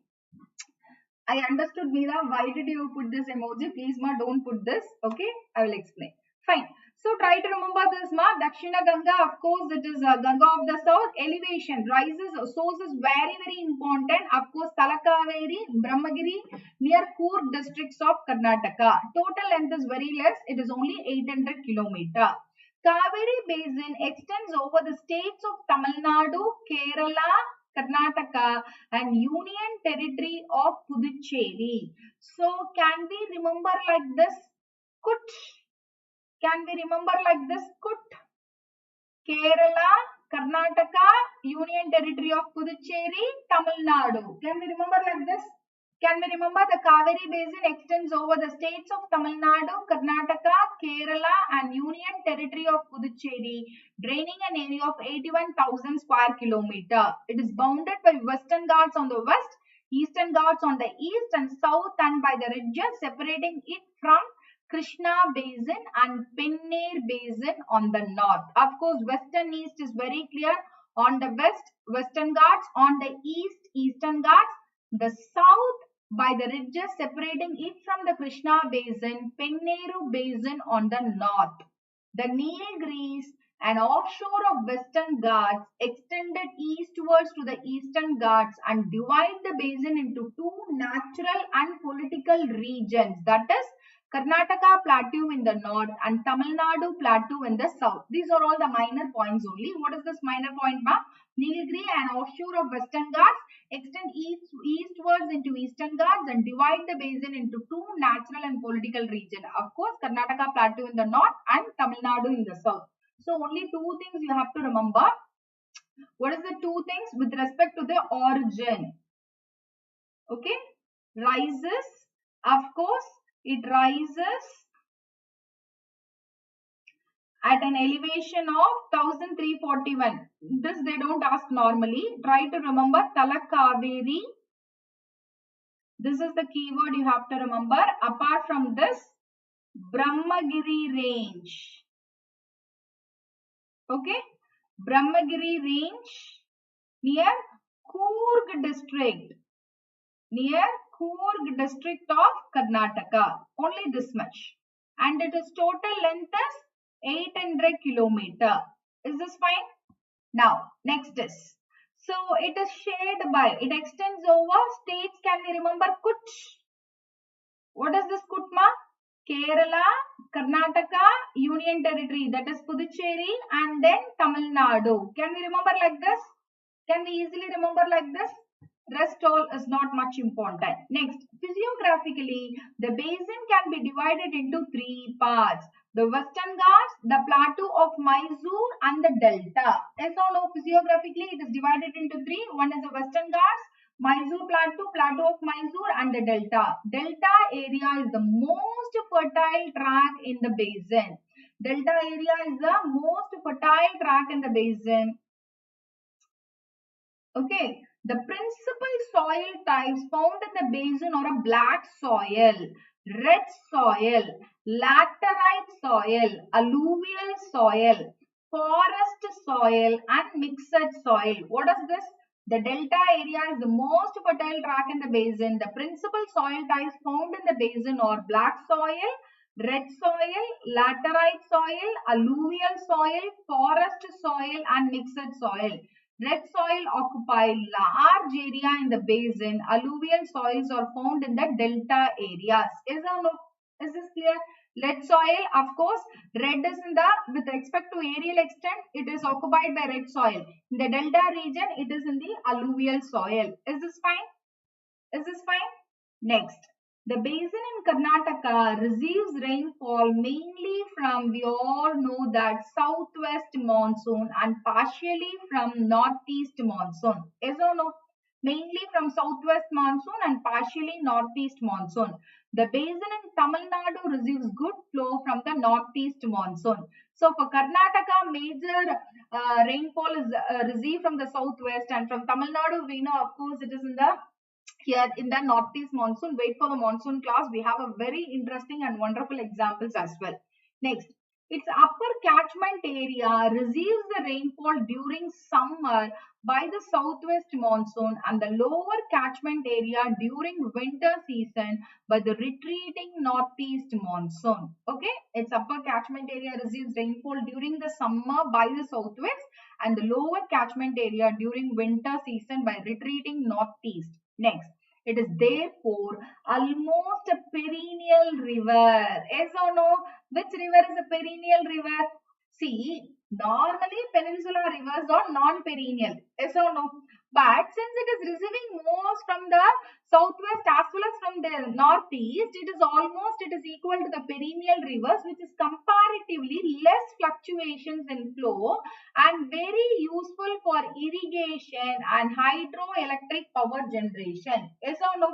I understood, Meera. Why did you put this emoji? Please, ma, don't put this. Okay, I will explain. Fine. So try to remember this, ma. Dakshina Ganga, of course, it is Ganga of the South. Elevation, rises, source is very, very important. Of course, Talakaveri, Brahmagiri, near Coorg districts of Karnataka. Total length is very less. It is only 800 km. Cauvery Basin extends over the states of Tamil Nadu, Kerala, Karnataka and Union Territory of Puducherry. So can we remember like this? Kut. Can we remember like this? Kut. Kerala, Karnataka, Union Territory of Puducherry, Tamil Nadu. Can we remember like this? Can we remember the Cauvery Basin extends over the states of Tamil Nadu, Karnataka, Kerala and Union Territory of Puducherry, draining an area of 81,000 square kilometer. It is bounded by Western Ghats on the west, Eastern Ghats on the east and south and by the ridges separating it from Krishna Basin and Penner Basin on the north. Of course, western east is very clear. On the west, Western Ghats. On the east, Eastern Ghats. The south, by the ridges separating it from the Krishna Basin, Penneru Basin on the north. The Nilgiris, an offshore of Western Ghats, extended eastwards to the Eastern Ghats and divide the basin into two natural and political regions, that is Karnataka Plateau in the north and Tamil Nadu Plateau in the south. These are all the minor points only. What is this minor point, ma'am? Nilgiri, an offshore of Western Ghats, extend eastwards into Eastern Ghats and divide the basin into two natural and political regions. Of course, Karnataka Plateau in the north and Tamil Nadu in the south. So only two things you have to remember. What is the two things with respect to the origin? Okay, rises, of course, it rises at an elevation of 1341. This they don't ask normally. Try to remember Talakaveri. This is the keyword you have to remember. Apart from this, Brahmagiri range. Okay, Brahmagiri range near Coorg district. Near Coorg district of Karnataka. Only this much. And its total length is 800 km. Is this fine? Now, next is. So, it is shared by, it extends over states. Can we remember Kut? What is this Kutma? Kerala, Karnataka, Union Territory, that is Puducherry and then Tamil Nadu. Can we remember like this? Can we easily remember like this? Rest all is not much important. Next, physiographically, the basin can be divided into three parts. The Western Ghats, the plateau of Mysore and the Delta. Yes or no? Physiographically, it is divided into three. One is the Western Ghats, Mysore Plateau, Plateau of Mysore and the Delta. Delta area is the most fertile tract in the basin. Delta area is the most fertile tract in the basin. Okay, the principal soil types found in the basin are a black soil, red soil, laterite soil, alluvial soil, forest soil and mixed soil. What is this? The delta area is the most fertile tract in the basin. The principal soil types found in the basin are black soil, red soil, laterite soil, alluvial soil, forest soil and mixed soil. Red soil occupy large area in the basin. Alluvial soils are found in the delta areas. Is or no? Is this clear? Red soil, of course, red is in the, with respect to aerial extent, it is occupied by red soil. In the delta region, it is in the alluvial soil. Is this fine? Is this fine? Next. The basin in Karnataka receives rainfall mainly from, we all know that, southwest monsoon and partially from northeast monsoon. Yes or no? Mainly from southwest monsoon and partially northeast monsoon. The basin in Tamil Nadu receives good flow from the northeast monsoon. So for Karnataka, major rainfall is received from the southwest, and from Tamil Nadu, we know, of course, it is in the here in the northeast monsoon. Wait for the monsoon class. We have a very interesting and wonderful examples as well. Next, its upper catchment area receives the rainfall during summer by the southwest monsoon and the lower catchment area during winter season by the retreating northeast monsoon. Okay, its upper catchment area receives rainfall during the summer by the southwest and the lower catchment area during winter season by retreating northeast. Next, it is therefore almost a perennial river. Yes or no? Which river is a perennial river? See, normally peninsular rivers are non-perennial. Yes or no? But since it is receiving most from the southwest as well as from the northeast, it is equal to the perennial rivers, which is comparatively less fluctuations in flow and very useful for irrigation and hydroelectric power generation. Yes or no?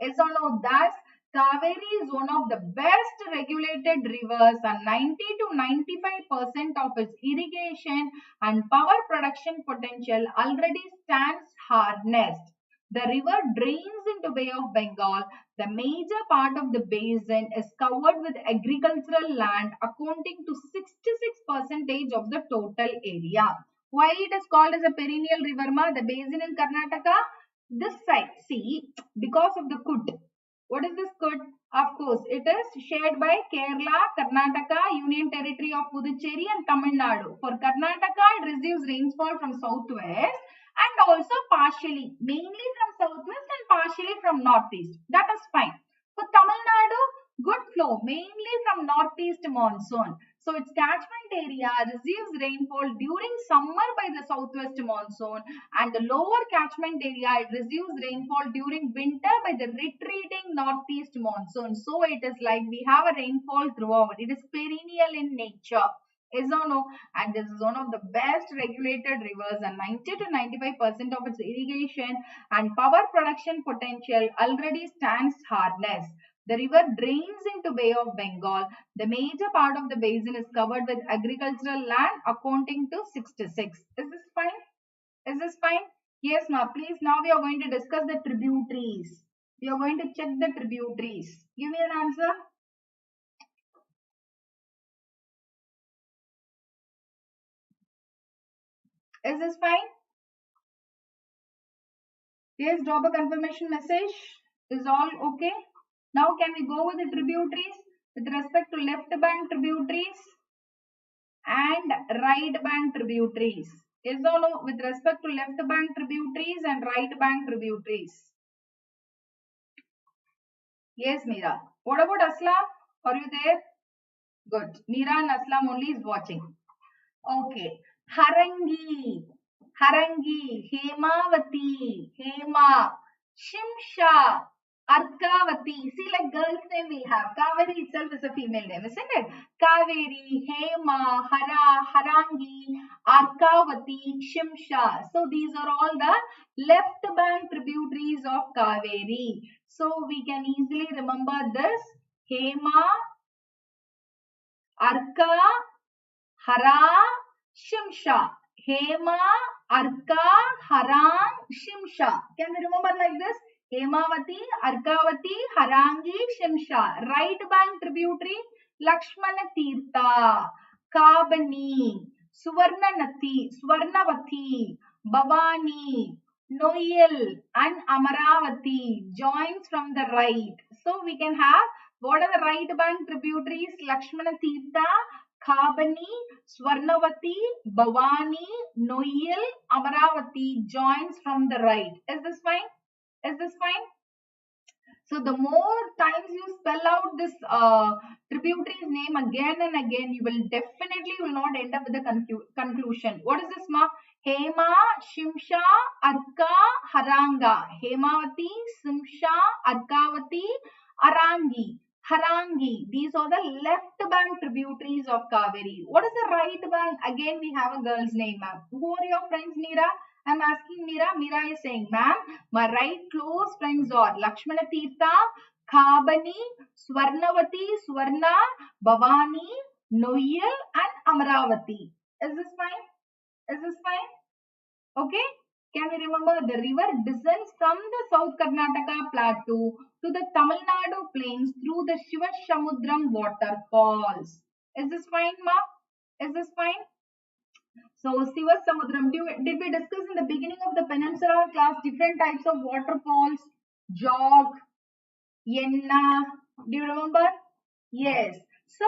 Yes or no? Thus, Cauvery is one of the best regulated rivers, and 90 to 95% of its irrigation and power production potential already stands harnessed. The river drains into Bay of Bengal. The major part of the basin is covered with agricultural land, accounting to 66% of the total area. Why it is called as a perennial river, ma? The basin in Karnataka, this side, see, because of the Kut. What is this Kut? Of course, it is shared by Kerala, Karnataka, Union Territory of Puducherry and Tamil Nadu. For Karnataka, it receives rainfall from southwest and also partially, mainly from southwest and partially from northeast. That is fine. For Tamil Nadu, good flow, mainly from northeast monsoon. So its catchment area receives rainfall during summer by the southwest monsoon, and the lower catchment area, it receives rainfall during winter by the retreating northeast monsoon. So it is like we have a rainfall throughout. It is perennial in nature. Is or no? And this is one of the best regulated rivers, and 90 to 95% of its irrigation and power production potential already stands harnessed. The river drains into Bay of Bengal. The major part of the basin is covered with agricultural land, accounting to 66. Is this fine? Is this fine? Yes, ma'am. Please, now we are going to discuss the tributaries. We are going to check the tributaries. Give me an answer. Is this fine? Yes, drop a confirmation message. Is all okay? Now can we go with the tributaries with respect to left bank tributaries and right bank tributaries? Yes or no? With respect to left bank tributaries and right bank tributaries. Yes, Meera. What about Aslam? Are you there? Good. Meera and Aslam only is watching. Okay. Harangi, Harangi, Hemavati, Hema, Shimsha, Arkavati. See, like girl's name we have. Cauvery itself is a female name, isn't it? Cauvery, Hema, Hara, Harangi, Arkavati, Shimsha. So these are all the left bank tributaries of Cauvery. So we can easily remember this. Hema, Arka, Hara, Shimsha. Hema, Arka, Harang, Shimsha. Can we remember like this? Hemavati, Arkavati, Harangi, Shimsha. Right bank tributary, Lakshmana Tirtha, Kabani, Swarnavati, Bhavani, Noyal and Amaravati joins from the right. So we can have, what are the right bank tributaries? Lakshmana Tirtha, Kabani, Swarnavati, Bhavani, Noyal, Amaravati joins from the right. Is this fine? Is this fine? So the more times you spell out this tributary's name again and again, you will definitely not end up with the conclusion. What is this, ma? Hema, Shimsha, Arka, Haranga. Hemavati, Shimsha, Arkavati, Arangi. Harangi. These are the left bank tributaries of Cauvery. What is the right bank? Again, we have a girl's name, ma'am. Who are your friends, Meera? I'm asking Meera. Meera is saying, ma'am, my right close friends are Lakshmana Tirtha, Kabani, Swarnavati, Swarna, Bhavani, Noyal and Amaravati. Is this fine? Is this fine? Okay. Can we remember the river descends from the South Karnataka plateau to the Tamil Nadu plains through the Shivashamudram waterfalls. Is this fine, ma? Is this fine? So, Sivasamudram, did we discuss in the beginning of the peninsular class different types of waterfalls? Jog, Yenna, do you remember? Yes. So,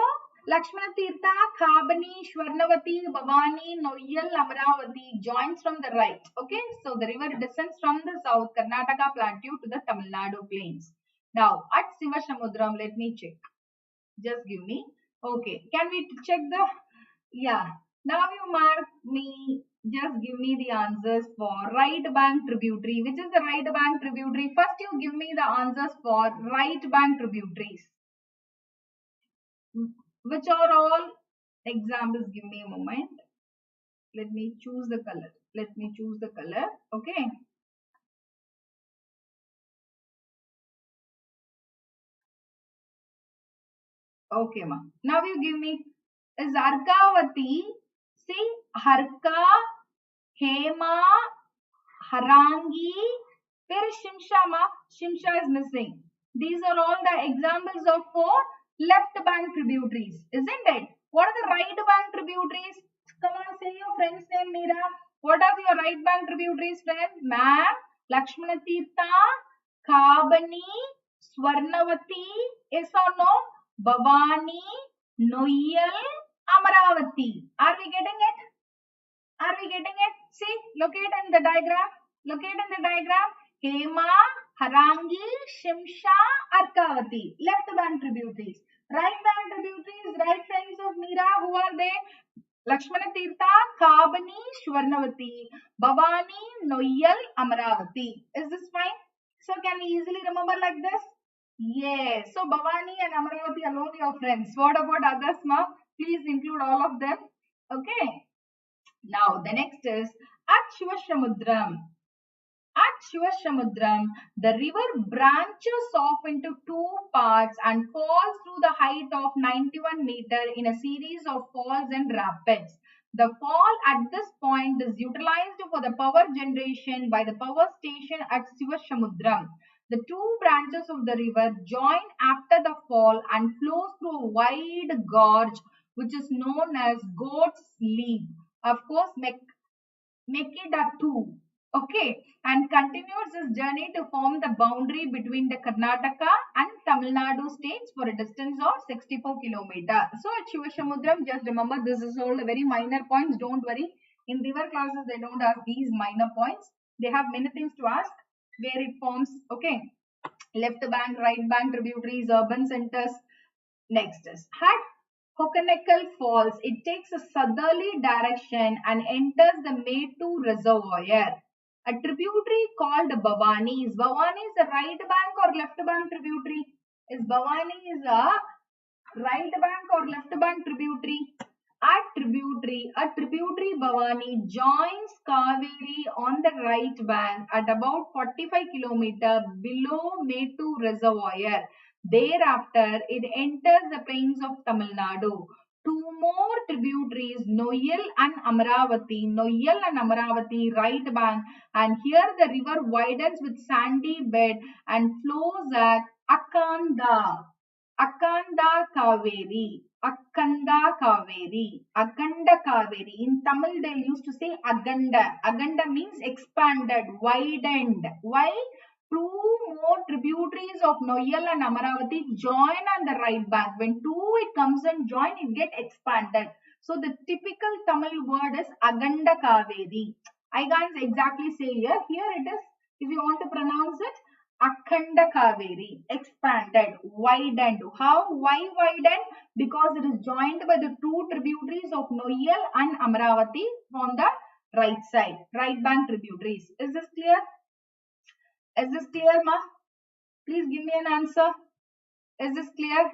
Lakshmana Tirtha, Kabani, Swarnavati, Bhavani, Noyal, Amaravati joins from the right. Okay. So, the river descends from the south Karnataka plateau to the Tamil Nadu plains. Now, at Sivasamudram, let me check. Just give me. Okay. Can we check the... Yeah. Now you mark me, just give me the answers for right bank tributary. Which is the right bank tributary? First you give me the answers for right bank tributaries. Which are all examples? Give me a moment. Let me choose the color. Let me choose the color. Okay. Okay, ma. Now you give me is Arkavati. See, Harka, Hema, Harangi, where is Shimsha, ma? Shimsha is missing. These are all the examples of four left bank tributaries, isn't it? What are the right bank tributaries? Come on, say your friend's name, Meera. What are your right bank tributaries, friend? Ma'am, Lakshmana Tirtha, Kabani, Swarnavati, yes or no? Bhavani, Noyal, Amaravati. Are we getting it? Are we getting it? See, locate in the diagram. Locate in the diagram. Hema, Harangi, Shimsha, Arkavati. Left bank tributaries. Right bank tributaries, right friends of Meera. Who are they? Lakshmana Tirtha, Kabani, Swarnavati, Bhavani, Noyal, Amaravati. Is this fine? So can we easily remember like this? Yes. So Bhavani and Amaravati alone your friends. What about others, ma? Please include all of them. Okay. Now the next is at Shivashamudram. At Shivashamudram, the river branches off into two parts and falls through the height of 91 meters in a series of falls and rapids. The fall at this point is utilized for the power generation by the power station at Shivashamudram. The two branches of the river join after the fall and flows through a wide gorge which is known as Goat's Leap. Of course, Mekidatu. Okay, and continues his journey to form the boundary between the Karnataka and Tamil Nadu states for a distance of 64 kilometers. So at Shivashamudram, just remember this is all very minor points. Don't worry. In river classes, they don't ask these minor points. They have many things to ask. Where it forms, okay, left bank, right bank, tributaries, urban centers. Next is at Hokanekal Falls. It takes a southerly direction and enters the Metu Reservoir. A tributary called Bhavani. Is Bhavani is a right bank or left bank tributary? Is Bhavani is a right bank or left bank tributary? A tributary Bhavani joins Cauvery on the right bank at about 45 km below Metu Reservoir. Thereafter, it enters the plains of Tamil Nadu. Two more tributaries, Noyal and Amaravati, right bank, and here the river widens with sandy bed and flows at Akanda. Akanda Cauvery. Akanda Cauvery. Aganda Cauvery. In Tamil, they used to say Aganda. Aganda means expanded, widened. Why? Two more tributaries of Noyal and Amaravati join on the right bank. When two it comes and join, it get expanded. So the typical Tamil word is Aganda Cauvery. I can't exactly say here. Here it is. If you want to pronounce it, Akhanda Cauvery, expanded, widened. How? Why widened? Because it is joined by the two tributaries of Noyal and Amaravati on the right side, right bank tributaries. Is this clear? Is this clear, ma? Please give me an answer. Is this clear?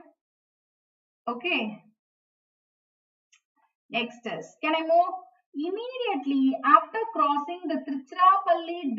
Okay. Next is, can I move? Immediately after crossing the Tiruchirappalli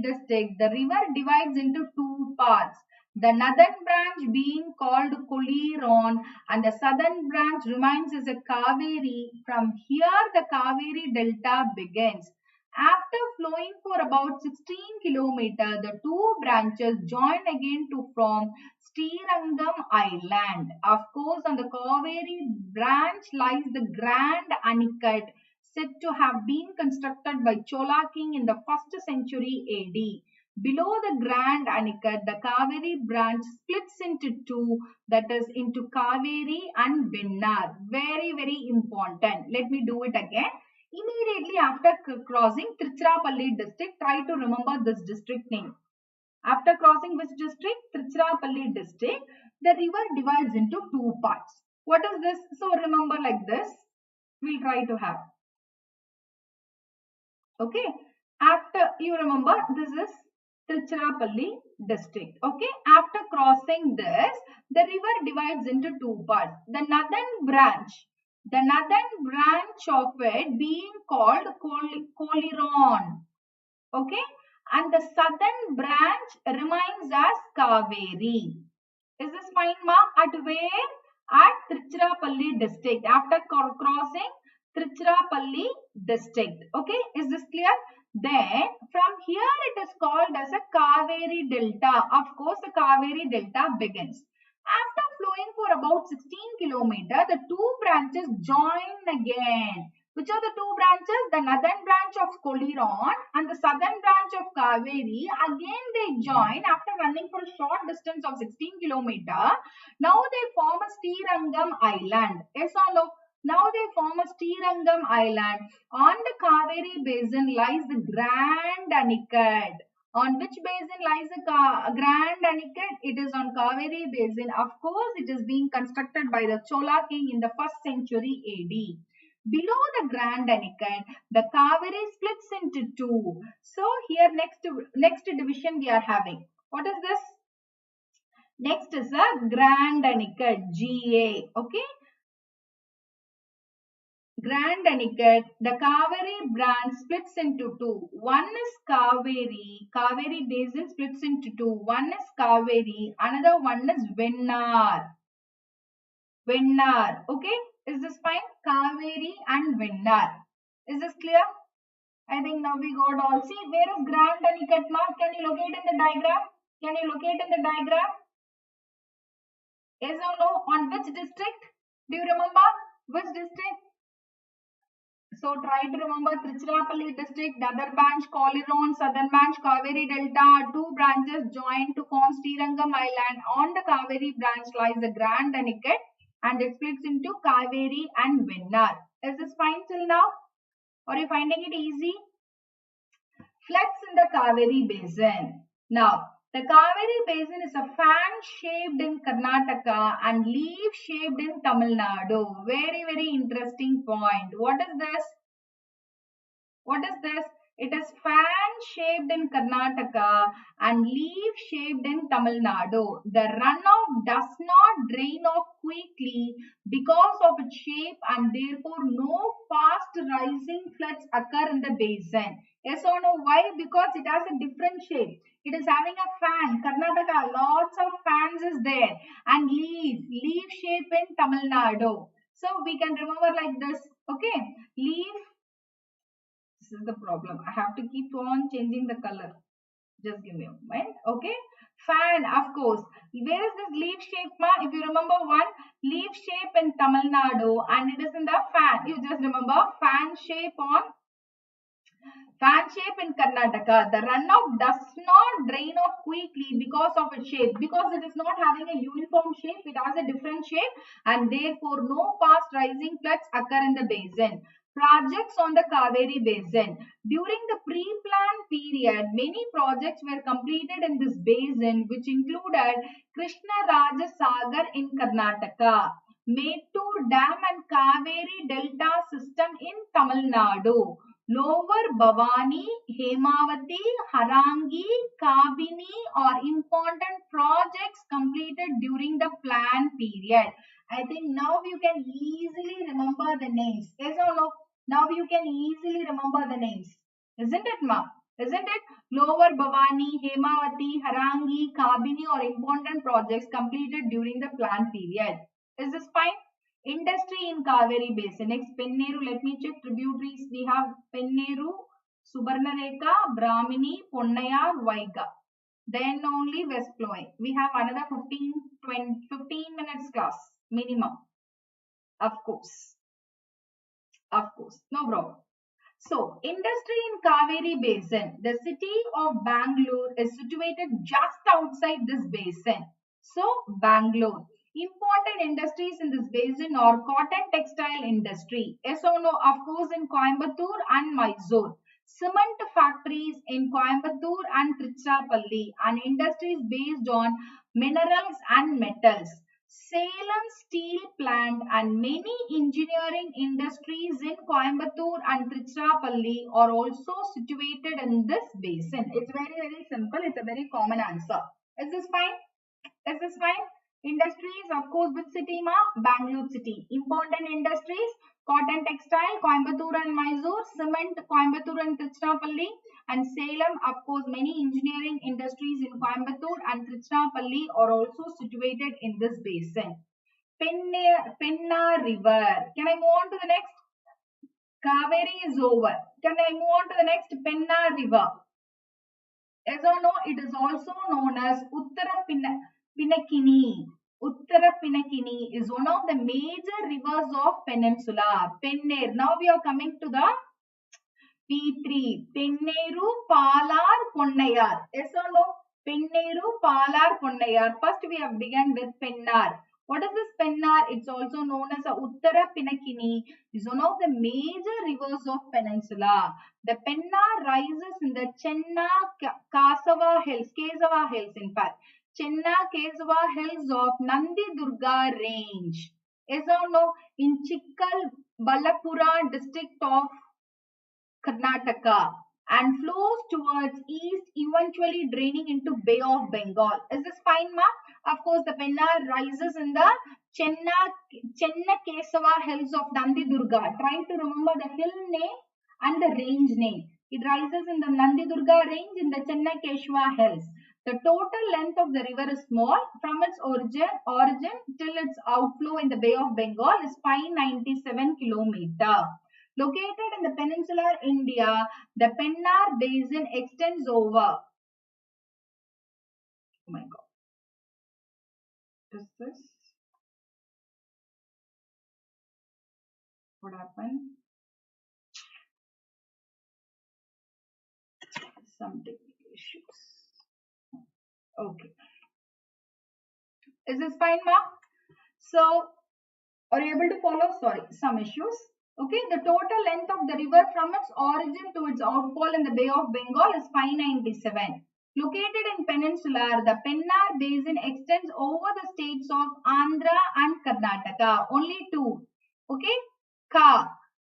district, the river divides into two parts. The northern branch being called Koliron and the southern branch remains as a Cauvery. From here the Cauvery delta begins. After flowing for about 16 km, the two branches join again to form Srirangam Island. Of course, on the Cauvery branch lies the Grand Anicut, said to have been constructed by Chola king in the 1st century AD. Below the Grand Anicut, the Cauvery branch splits into two, that is into Cauvery and Vennar. Very, very important. Let me do it again. Immediately after crossing Tiruchirappalli district, try to remember this district name. After crossing which district? Tiruchirappalli district, the river divides into two parts. What is this? So remember like this. We'll try to have. Okay. After you remember, this is Tiruchirappalli district. Okay. After crossing this, the river divides into two parts. The northern branch of it being called Koliron. Okay. And the southern branch remains as Cauvery. Is this fine, ma? At where? At Tiruchirappalli district. After crossing Tiruchirappalli district. Okay. Is this clear? Then from here it is called as a Cauvery delta. Of course, the Cauvery delta begins. After flowing for about 16 km, the two branches join again. Which are the two branches? The northern branch of Koliron and the southern branch of Cauvery. Again they join after running for a short distance of 16 km. Now they form a Srirangam Island. Yes or no? Now they form a Srirangam Island. On the Cauvery basin lies the Grand Anicut. On which basin lies the Grand Anicut? It is on Cauvery basin. Of course, it is being constructed by the Chola king in the 1st century AD. Below the Grand Anicut, the Cauvery splits into two. So here next division we are having. What is this? Next is a Grand Anicut, GA. Okay. Grand Anicut, the Cauvery branch splits into two. One is Cauvery basin splits into two. One is Cauvery, another one is Vennar. Okay. Is this fine? Cauvery and Vennar. Is this clear? I think now we got all. See, where is Grand Anicut mark? Can you locate in the diagram? Yes or no? On which district? Do you remember? Which district? So try to remember Tiruchirappalli district, the other branch Koliron, southern branch Cauvery delta. Two branches join to form Srirangam Island. On the Cauvery branch lies the Grand Anicut and it splits into Cauvery and Vennar. Is this fine till now? Are you finding it easy? Floods in the Cauvery basin. Now, the Cauvery basin is a fan-shaped in Karnataka and leaf-shaped in Tamil Nadu. Very, very interesting point. What is this? What is this? It is fan-shaped in Karnataka and leaf-shaped in Tamil Nadu. The runoff does not drain off quickly because of its shape and therefore no fast rising floods occur in the basin. Yes or no? Why? Because it has a different shape. It is having a fan. Karnataka, lots of fans is there. And leaf shape in Tamil Nadu. So we can remember like this. Okay. Leaf. This is the problem. I have to keep on changing the color. Just give me a moment. Okay. Fan, of course. Where is this leaf shape, ma? If you remember one, leaf shape in Tamil Nadu and it is in the fan. You just remember fan shape in Karnataka. The runoff does not drain off quickly because of its shape. Because it is not having a uniform shape, it has a different shape and therefore no fast rising floods occur in the basin. Projects on the Cauvery basin. During the pre-planned period, many projects were completed in this basin, which included Krishna Sagar in Karnataka, Mettur Dam and Cauvery Delta system in Tamil Nadu, Lower Bhavani, Hemavati, Harangi, Kabini are important projects completed during the planned period. I think now you can easily remember the names. Yes or no? Now you can easily remember the names. Isn't it, ma? Isn't it? Lower Bhavani, Hemavati, Harangi, Kabini are important projects completed during the planned period. Is this fine? Industry in Cauvery Basin. Next, Penneru. Let me check tributaries. We have Penneru, Subarnarekha, Brahmani, Ponnayar, Vaigai. Then only West flowing. We have another 15 minutes class minimum. Of course. No problem. So, industry in Cauvery Basin. The city of Bangalore is situated just outside this basin. So, Bangalore. Important industries in this basin are cotton textile industry. Yes or no? Of course, in Coimbatore and Mysore. Cement factories in Coimbatore and Tiruchirappalli and industries based on minerals and metals. Salem steel plant and many engineering industries in Coimbatore and Tiruchirappalli are also situated in this basin. It's very simple. It's a very common answer. Is this fine? Is this fine? Industries, of course, which city, ma? Bangalore city. Important industries, cotton textile, Coimbatore and Mysore, cement, Coimbatore and Tiruchirappalli, and Salem, of course, many engineering industries in Coimbatore and Tiruchirappalli are also situated in this basin. Penna River. Can I move on to the next? Cauvery is over. Can I move on to the next? Penna River. As or no, it is also known as Uttara Pinakini. Uttara Pinakini is one of the major rivers of Peninsula. Penner. Now we are coming to the P3. Penneru, Palar, Ponnayar. Yes or no? Penneru, Palar, Ponnayar. First we have begun with Pennar. What is this Pennar? It's also known as a Uttara Pinakini. Is one of the major rivers of Peninsula. The Pennar rises in the Chenna Kesava Hills in fact. Chenna Kesava Hills of Nandi Durga range. Yes or no? In Chikkal Ballapura district of Karnataka and flows towards east, eventually draining into Bay of Bengal. Is this fine, ma? Of course, the Pennar rises in the Chenna Kesava Hills of Nandi Durga. Try to remember the hill name and the range name. It rises in the Nandi Durga range in the Chenna Kesava Hills. The total length of the river is small. From its origin till its outflow in the Bay of Bengal is 597 km. Located in the peninsular India, the Pennar Basin extends over. Oh my God. Is this? What happened? Some technical issues. Okay. Is this fine, ma? So, are you able to follow? Sorry, some issues. Okay, the total length of the river from its origin to its outfall in the Bay of Bengal is 597. Located in Peninsular, the Pennar Basin extends over the states of Andhra and Karnataka. Only two. Okay,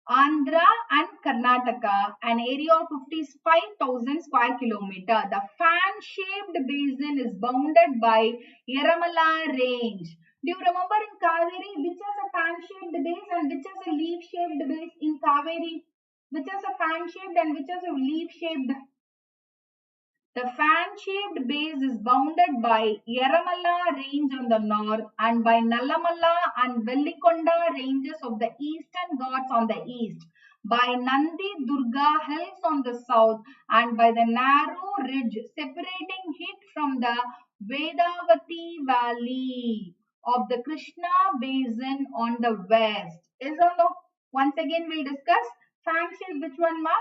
Andhra and Karnataka, an area of 55,000 square kilometer. The fan-shaped basin is bounded by Yeramala range. Do you remember in Cauvery which has a fan-shaped base and which has a leaf-shaped base in Cauvery? Which has a fan-shaped and which has a leaf-shaped? The fan-shaped base is bounded by Yeramala range on the north and by Nallamala and Vellikonda ranges of the eastern Ghats on the east, by Nandi Durga hills on the south, and by the narrow ridge separating it from the Vedavati valley of the Krishna basin on the west. Is or no? Once again we'll discuss fan-shaped. Which one, ma?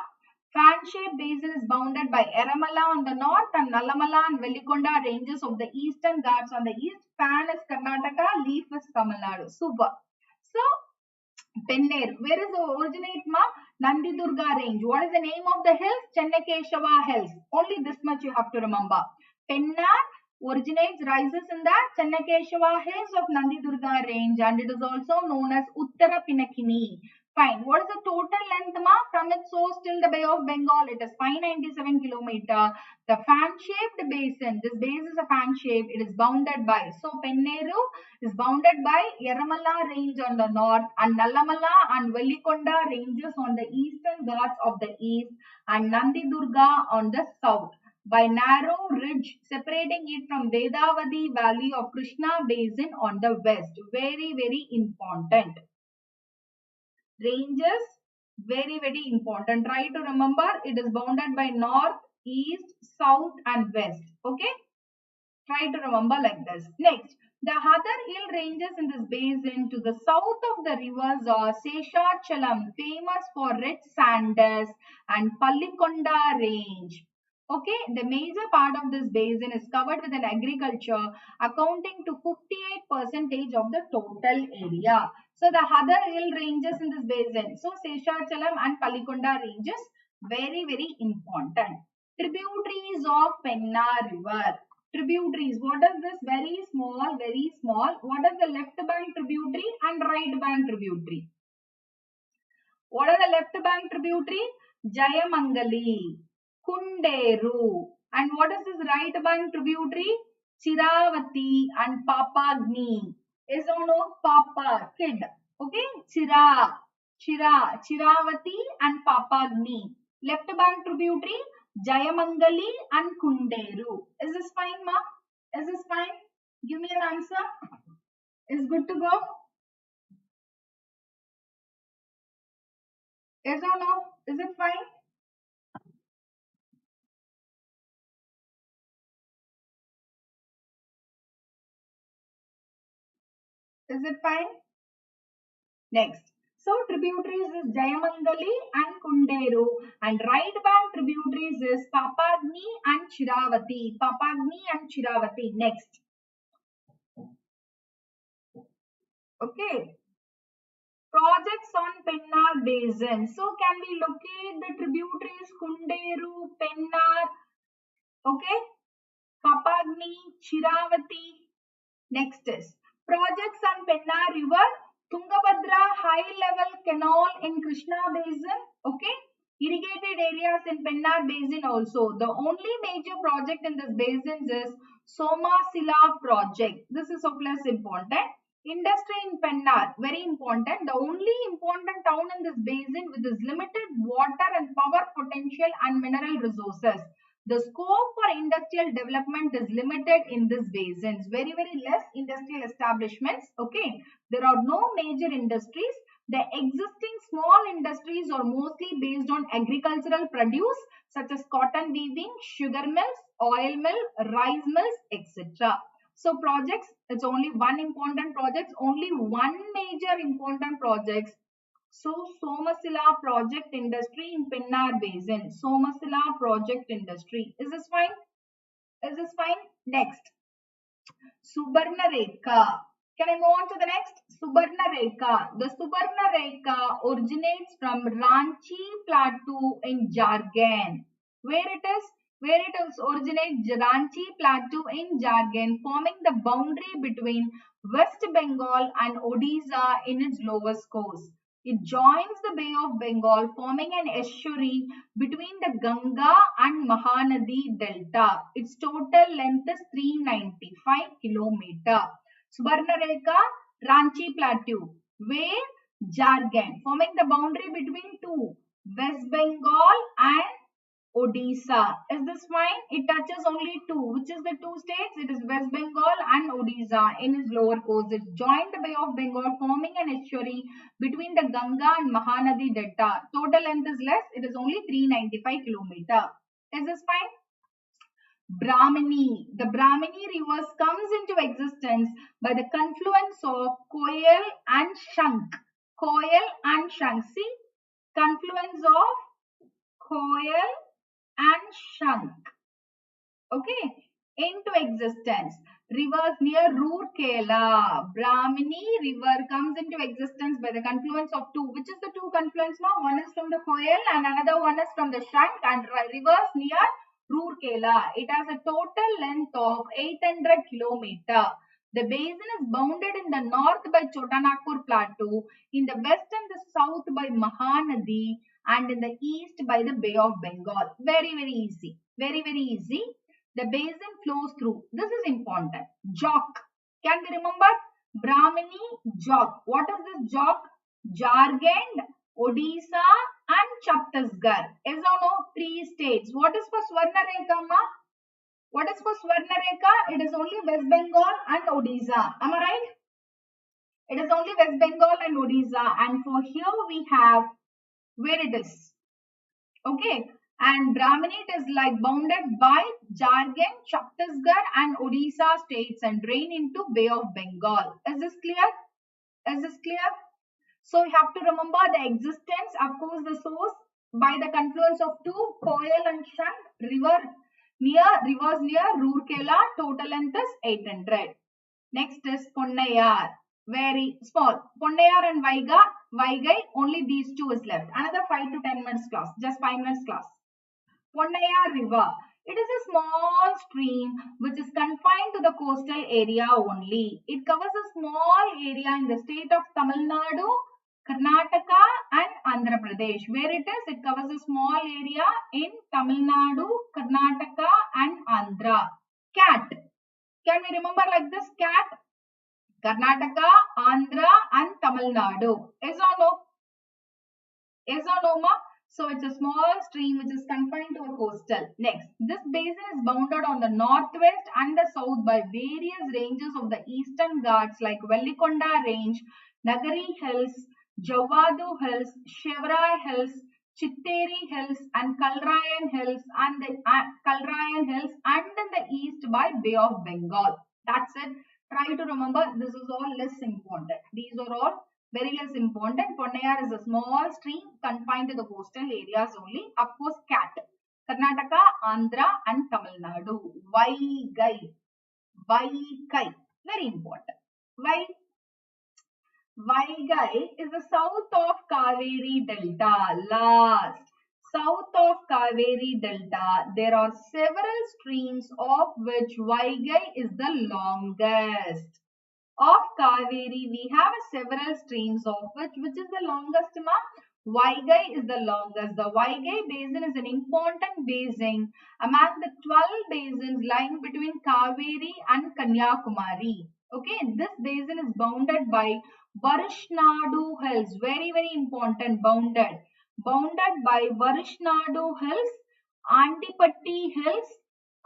Fan-shaped basin is bounded by Yeramala on the north and Nallamala and Vellikonda ranges of the eastern Ghats on the east. Fan is Karnataka, leaf is Tamil Nadu. Super. So, Penner, where is the originate, ma? Nandi Durga range. What is the name of the hills? Chennakeshava hills. Only this much you have to remember. Pennar originates, rises in the Chennakeshava hills of Nandi Durga range and it is also known as Uttara Pinakini. Fine. What is the total length, ma? From its source till the Bay of Bengal, it is 597 kilometer. The fan-shaped basin, this base is a fan shape. It is bounded by, so Penneru is bounded by Yeramala range on the north and Nallamala and Vellikonda ranges on the eastern Ghats of the east and Nandi Durga on the south, by narrow ridge separating it from Vedavati valley of Krishna basin on the west. Very, very important. Ranges, very important. Try to remember, it is bounded by north, east, south and west. Okay, try to remember like this. Next, the other hill ranges in this basin to the south of the rivers are Seshachalam, famous for red sandals, and Pallikonda range. Okay, the major part of this basin is covered with an agriculture accounting to 58% of the total area. So the other hill ranges in this basin, so Seshachalam and Pallikonda ranges, very important. Tributaries of Penna river. Tributaries, what is this? Very small. What is the left bank tributary and right bank tributary? What are the left bank tributary? Jayamangali, Kunderu. And what is this right bank tributary? Chiravati and Papagni. Is or no? Papa, kid. Okay, Chiravati and Papagni. Left bank tributary, Jayamangali and Kunderu. Is this fine, ma? Is this fine? Give me an answer. Is good to go? Yes or no? Is it fine? Is it fine? Next. So tributaries is Jayamangali and Kunderu and right bank tributaries is Papagni and Chiravati. Papagni and Chiravati. Next. Okay. Projects on Pennar Basin. So can we locate the tributaries Kunderu, Pennar, okay, Papagni, Chiravati. Next is projects on Pennar River, Tungabhadra High Level Canal in Krishna Basin, okay, irrigated areas in Pennar Basin also. The only major project in this basin is Somasila project. This is of less important. Industry in Pennar, very important. The only important town in this basin with its limited water and power potential and mineral resources. The scope for industrial development is limited in this basins. Very less industrial establishments. Okay, there are no major industries. The existing small industries are mostly based on agricultural produce such as cotton weaving, sugar mills, oil mill, rice mills, etc. So projects, it's only one important project, only one major important project. So Somasila project industry in Pennar Basin. Somasila project industry. Is this fine? Is this fine? Next. Subarnarekha. Can I move on to the next? Subarnarekha. The Subarnarekha originates from Ranchi Plateau in Jharkhand. Where it is? Where it is originates Ranchi Plateau in Jharkhand, forming the boundary between West Bengal and Odisha in its lowest course. It joins the Bay of Bengal, forming an estuary between the Ganga and Mahanadi Delta. Its total length is 395 km. Subarnarekha, Ranchi Plateau, where Jharkhand, forming the boundary between two, West Bengal and Odisha. Is this fine? It touches only two. Which is the two states? It is West Bengal and Odisha in its lower coast. It joined the Bay of Bengal, forming an estuary between the Ganga and Mahanadi Delta. Total length is less. It is only 395 km. Is this fine? Brahmani. The Brahmani rivers comes into existence by the confluence of Koyal and Shank. Koyal and Shank. See? Confluence of Koyal and Shank. Okay, into existence. Rivers near Roorkela. Brahmani river comes into existence by the confluence of two. Which is the two confluence now? One is from the Koyal and another one is from the Shank, and rivers near Roorkela. It has a total length of 800 km. The basin is bounded in the north by Chotanagpur Plateau, in the west and the south by Mahanadi, and in the east by the Bay of Bengal. Very, very easy. Very, very easy. The basin flows through. This is important. Jok. Can we remember? Brahmani, Jok. What is this Jok? Jharkhand, Odisha and Chhattisgarh. Yes or no? Three states. What is for Subarnarekha, ma? What is for Subarnarekha? It is only West Bengal and Odisha. Am I right? It is only West Bengal and Odisha. And for here we have where it is. Okay. And Brahmani is like bounded by Jharkhand, Chhattisgarh and Odisha states and drain into Bay of Bengal. Is this clear? Is this clear? So you have to remember the existence, of course, the source by the confluence of two, Koyal and Shank, rivers near Roorkela. Total length is 800. Next is Ponnayar, very small. Ponnayar and Vaigai, only these two is left. Another 5 to 10 minutes class, just 5 minutes class. Ponnayar River. It is a small stream which is confined to the coastal area only. It covers a small area in the state of Tamil Nadu, Karnataka and Andhra Pradesh. Where it is? It covers a small area in Tamil Nadu, Karnataka and Andhra. Cat. Can we remember like this? Cat. Karnataka, Andhra and Tamil Nadu. Yes or no? Yes or no, ma? So it's a small stream which is confined to a coastal. Next, this basin is bounded on the northwest and the south by various ranges of the eastern Ghats like Vellikonda Range, Nagari Hills, Javadu Hills, Shevrai Hills, Chitteri Hills and Kalrayan Hills and in the east by Bay of Bengal. That's it. Try to remember, this is all less important. These are all very less important. Ponnayar is a small stream confined to the coastal areas only. Of course, Cat. Karnataka, Andhra and Tamil Nadu. Vaigai. Vaigai. Very important. Vaigai is the south of Cauvery Delta. Last. South of Cauvery Delta, there are several streams of which Vaigai is the longest. Of Cauvery, we have several streams of which is the longest, ma? Vaigai is the longest. The Vaigai basin is an important basin among the 12 basins lying between Cauvery and Kanyakumari. Okay, this basin is bounded by Varishnadu Hills. Very, very important. Bounded by Varishnadu Hills, Andipatti Hills,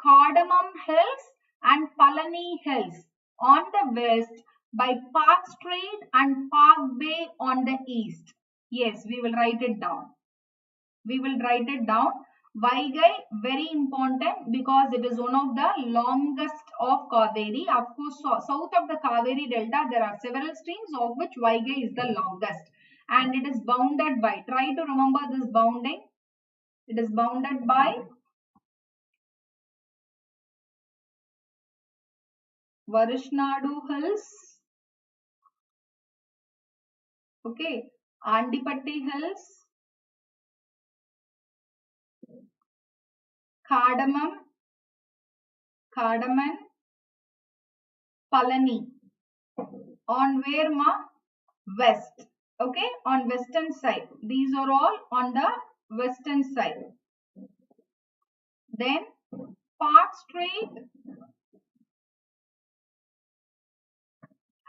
Cardamom Hills and Palani Hills. On the west by Park Street and Park Bay on the east. Yes, we will write it down. We will write it down. Vaigai, very important because it is one of the longest of Cauvery. Of course, south of the Cauvery Delta, there are several streams of which Vaigai is the longest. And it is bounded by, try to remember this bounding. It is bounded by Varishnadu Hills, okay, Andipatti Hills, Cardamom, Palani. On where, ma? West. Okay, on western side. These are all on the western side. Then Park Street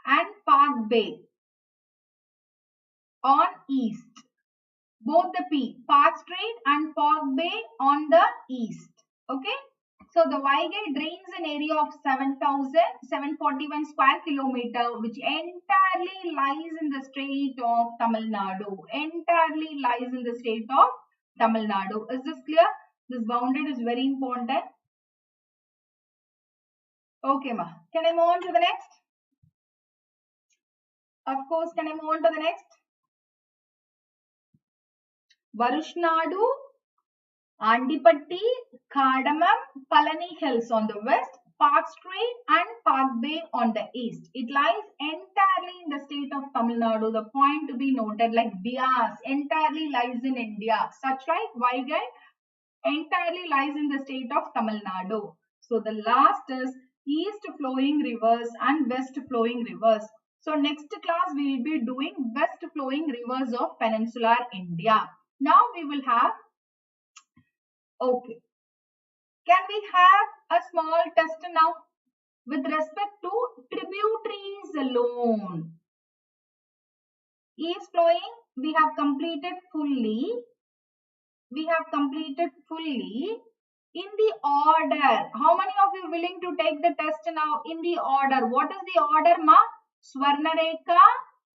and Park Bay on east. Both the Park Street and Park Bay on the east. Okay. So the Vaigai drains an area of 7,741 square kilometer, which entirely lies in the state of Tamil Nadu. Entirely lies in the state of Tamil Nadu. Is this clear? This boundary is very important. Okay, ma. Can I move on to the next? Of course, can I move on to the next? Varushnadu, Andipatti, Cardamom, Palani Hills on the west, Park Street and Park Bay on the east. It lies entirely in the state of Tamil Nadu. The point to be noted, like Bias entirely lies in India. Such like Vaigai entirely lies in the state of Tamil Nadu. So the last is east flowing rivers and west flowing rivers. So next class we will be doing west flowing rivers of peninsular India. Now we will have, okay, can we have a small test now with respect to tributaries alone? East flowing we have completed fully. We have completed fully in the order. How many of you willing to take the test now in the order? What is the order, ma? Subarnarekha,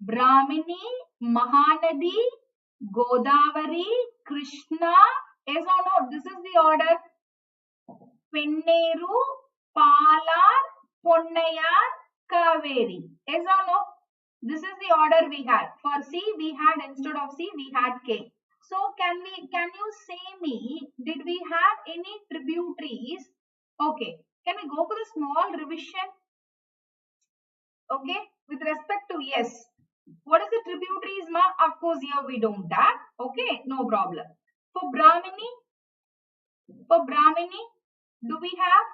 Brahmani, Mahanadi, Godavari, Krishna. Yes or no? This is the order. Penneru, Palar, Ponnayar, Cauvery. Yes or no? This is the order we had. For C, we had, instead of C, we had K. So can you say me, did we have any tributaries? Okay. Can we go for the small revision? Okay. With respect to yes. What is the tributaries, ma? Of course, here we don't have. Okay. No problem. For Brahmani, do we have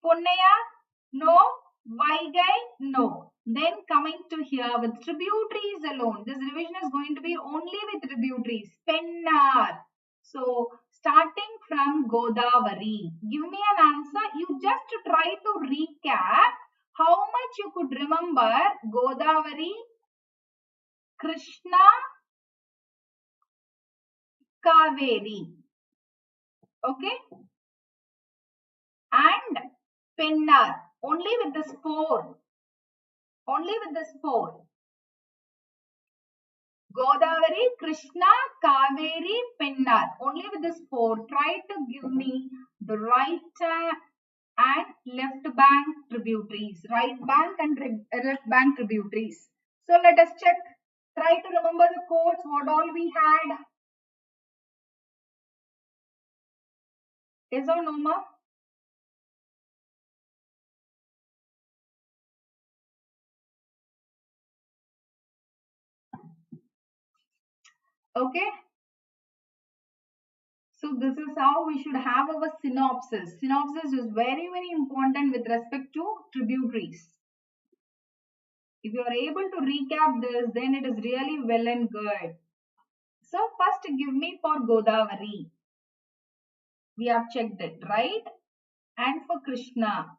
Ponnaya? No. Vaigai? No. Then coming to here with tributaries alone. This revision is going to be only with tributaries. Pennar. So starting from Godavari. Give me an answer. You just try to recap how much you could remember Godavari, Krishna, Cauvery. Okay. And Pennar. Only with this 4. Only with this 4. Godavari, Krishna, Cauvery, Pennar. Only with this 4. Try to give me the right and left bank tributaries. Right bank and left bank tributaries. So let us check. Try to remember the codes, what all we had. Yes or no, ma? Okay. So this is how we should have our synopsis. Synopsis is very, very important with respect to tributaries. If you are able to recap this, then it is really well and good. So first give me for Godavari. We have checked it, right? And for Krishna,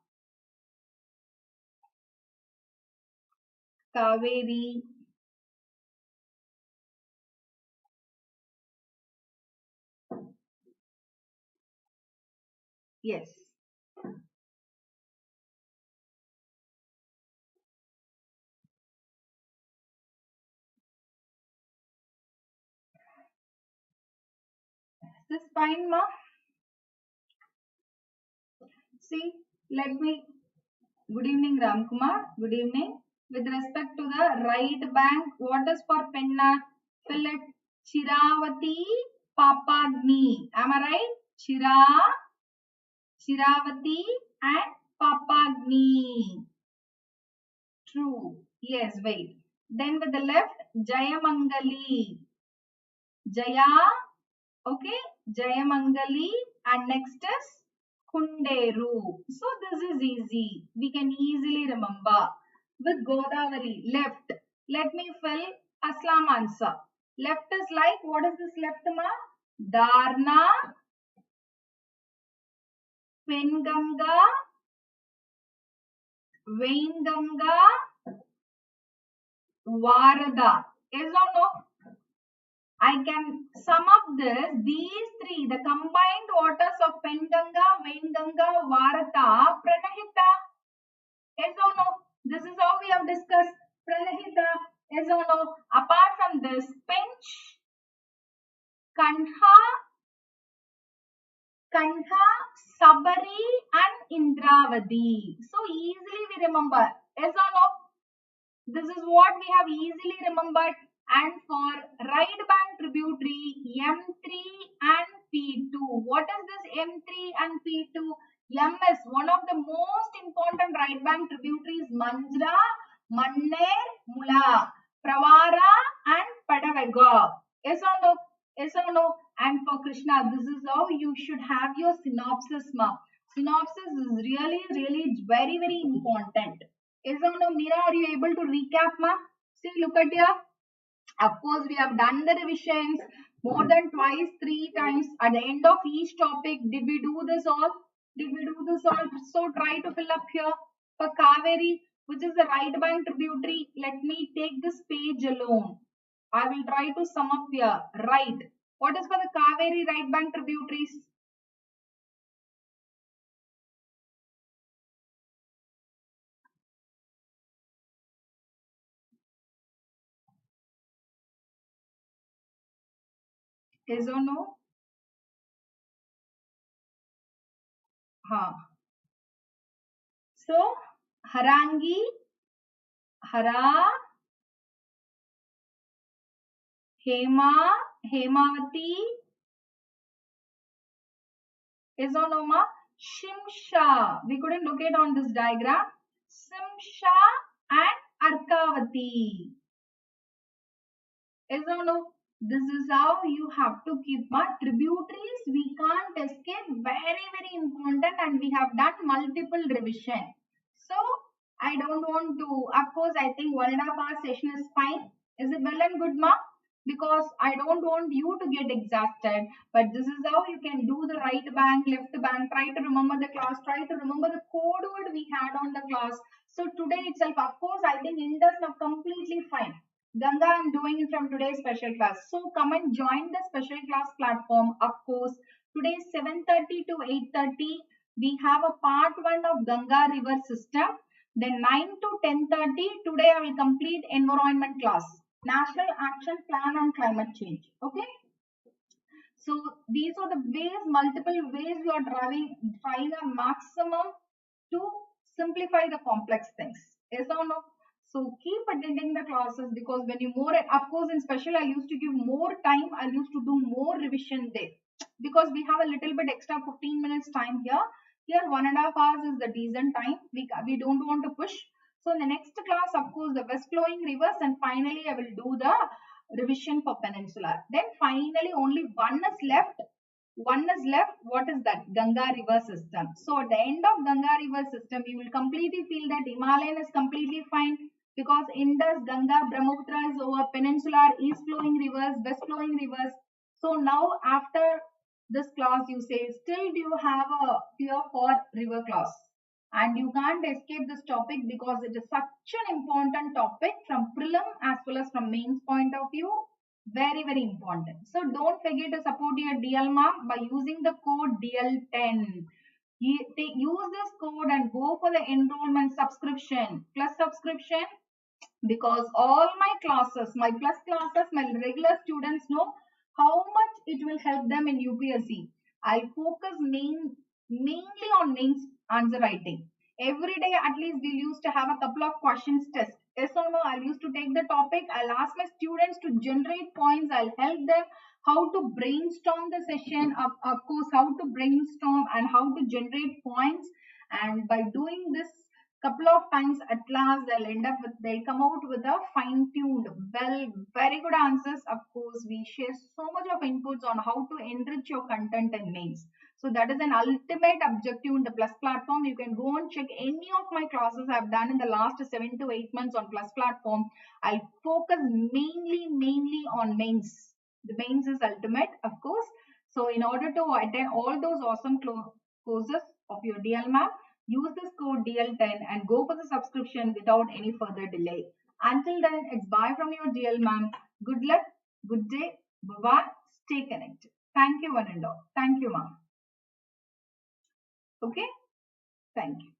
Cauvery, yes. Is this fine, ma? See, let me, good evening, Ramkumar. Good evening. With respect to the right bank, what is for Penna? Fill it. Chiravati, Papagni. Am I right? Chiravati and Papagni. True. Yes, wait. Then with the left, Jayamangali. Jaya, okay, Jayamangali, and next is Kunderu. So this is easy. We can easily remember. With Godavari, left. Let me fill Aslam answer. Left is like, what is this left, ma? Dharna, Penganga, Vainganga, Varada. Yes or no? I can sum up this. These three, the combined waters of Penganga, Vainganga, Varada, Pranahita. Yes or no? This is how we have discussed Pranahita. Yes or no? Apart from this, Pinch, Kanha, Sabari and Indravadi. So easily we remember. Yes or no? This is what we have easily remembered. And for right bank tributary, M3 and P2. What is this M3 and P2? M is one of the most important right bank tributaries. Manjra, Manner, Mula, Pravara and Padavaga. Yes or no? Yes or no? And for Krishna, this is how you should have your synopsis, ma. Synopsis is really very important. Yes or no? Mira, are you able to recap, ma? See, look at here. Of course, we have done the revisions more than twice, 3 times. At the end of each topic, did we do this all? Did we do this all? So try to fill up here. For Cauvery, which is the right bank tributary, let me take this page alone. I will try to sum up here. Right. What is for the Cauvery right bank tributaries? Yes or no? Ha. So, Harangi, Hara, Hema, Hemavati, is or no, ma? Shimsha. We couldn't locate on this diagram. Shimsha and Arkavati. Is or no? This is how you have to keep my tributaries. We can't escape. Very important, and we have done multiple revision. So I don't want to. Of course, I think 1.5 hour session is fine. Is it well and good, ma? Because I don't want you to get exhausted. But this is how you can do the right bank, left bank. Try to remember the class. Try to remember the code word we had on the class. So today itself, of course, I think Indus now completely fine. Ganga, I'm doing it from today's special class. So come and join the special class platform. Of course, today 7:30 to 8:30. We have a part 1 of Ganga River System. Then 9 to 10:30. Today I will complete environment class. National Action Plan on Climate Change. Okay. So these are the ways, multiple ways we are trying a maximum to simplify the complex things. Yes or no? So keep attending the classes, because when you more, of course, in special, I used to give more time. I used to do more revision there, because we have a little bit extra 15 minutes time here. Here 1.5 hours is the decent time. We don't want to push. So in the next class, of course, the west flowing rivers, and finally I will do the revision for Peninsular. Then finally only one is left. One is left. What is that? Ganga River System. So at the end of Ganga River System, you will completely feel that Himalayan is completely fine, because Indus, Ganga, Brahmaputra is over. Peninsular, east flowing rivers, west flowing rivers. So now after this class, you say, still do you have a fear for river class? And you can't escape this topic, because it is such an important topic from prelim as well as from mains point of view. Very important. So don't forget to support your DL mark by using the code DL10. Use this code and go for the enrollment subscription, plus subscription, because all my classes, my plus classes, my regular students know how much it will help them in UPSC. I focus mainly on mains answer writing. Every day at least we used to have a couple of questions test. Yes or no? I used to take the topic. I'll ask my students to generate points. I'll help them how to brainstorm the session. Of course, how to brainstorm and how to generate points. And by doing this couple of times at last they'll come out with a fine-tuned, very good answers. Of course, we share so much of inputs on how to enrich your content in mains. So that is an ultimate objective in the Plus platform. You can go and check any of my classes I've done in the last 7 to 8 months on Plus platform. I focus mainly on mains. The mains is ultimate, of course. So in order to attend all those awesome courses of your DL Ma'am, use this code DL10 and go for the subscription without any further delay. Until then, it's bye from your DL Ma'am. Good luck, good day, bye-bye, stay connected. Thank you one and all. Thank you, Ma'am. Okay, thank you.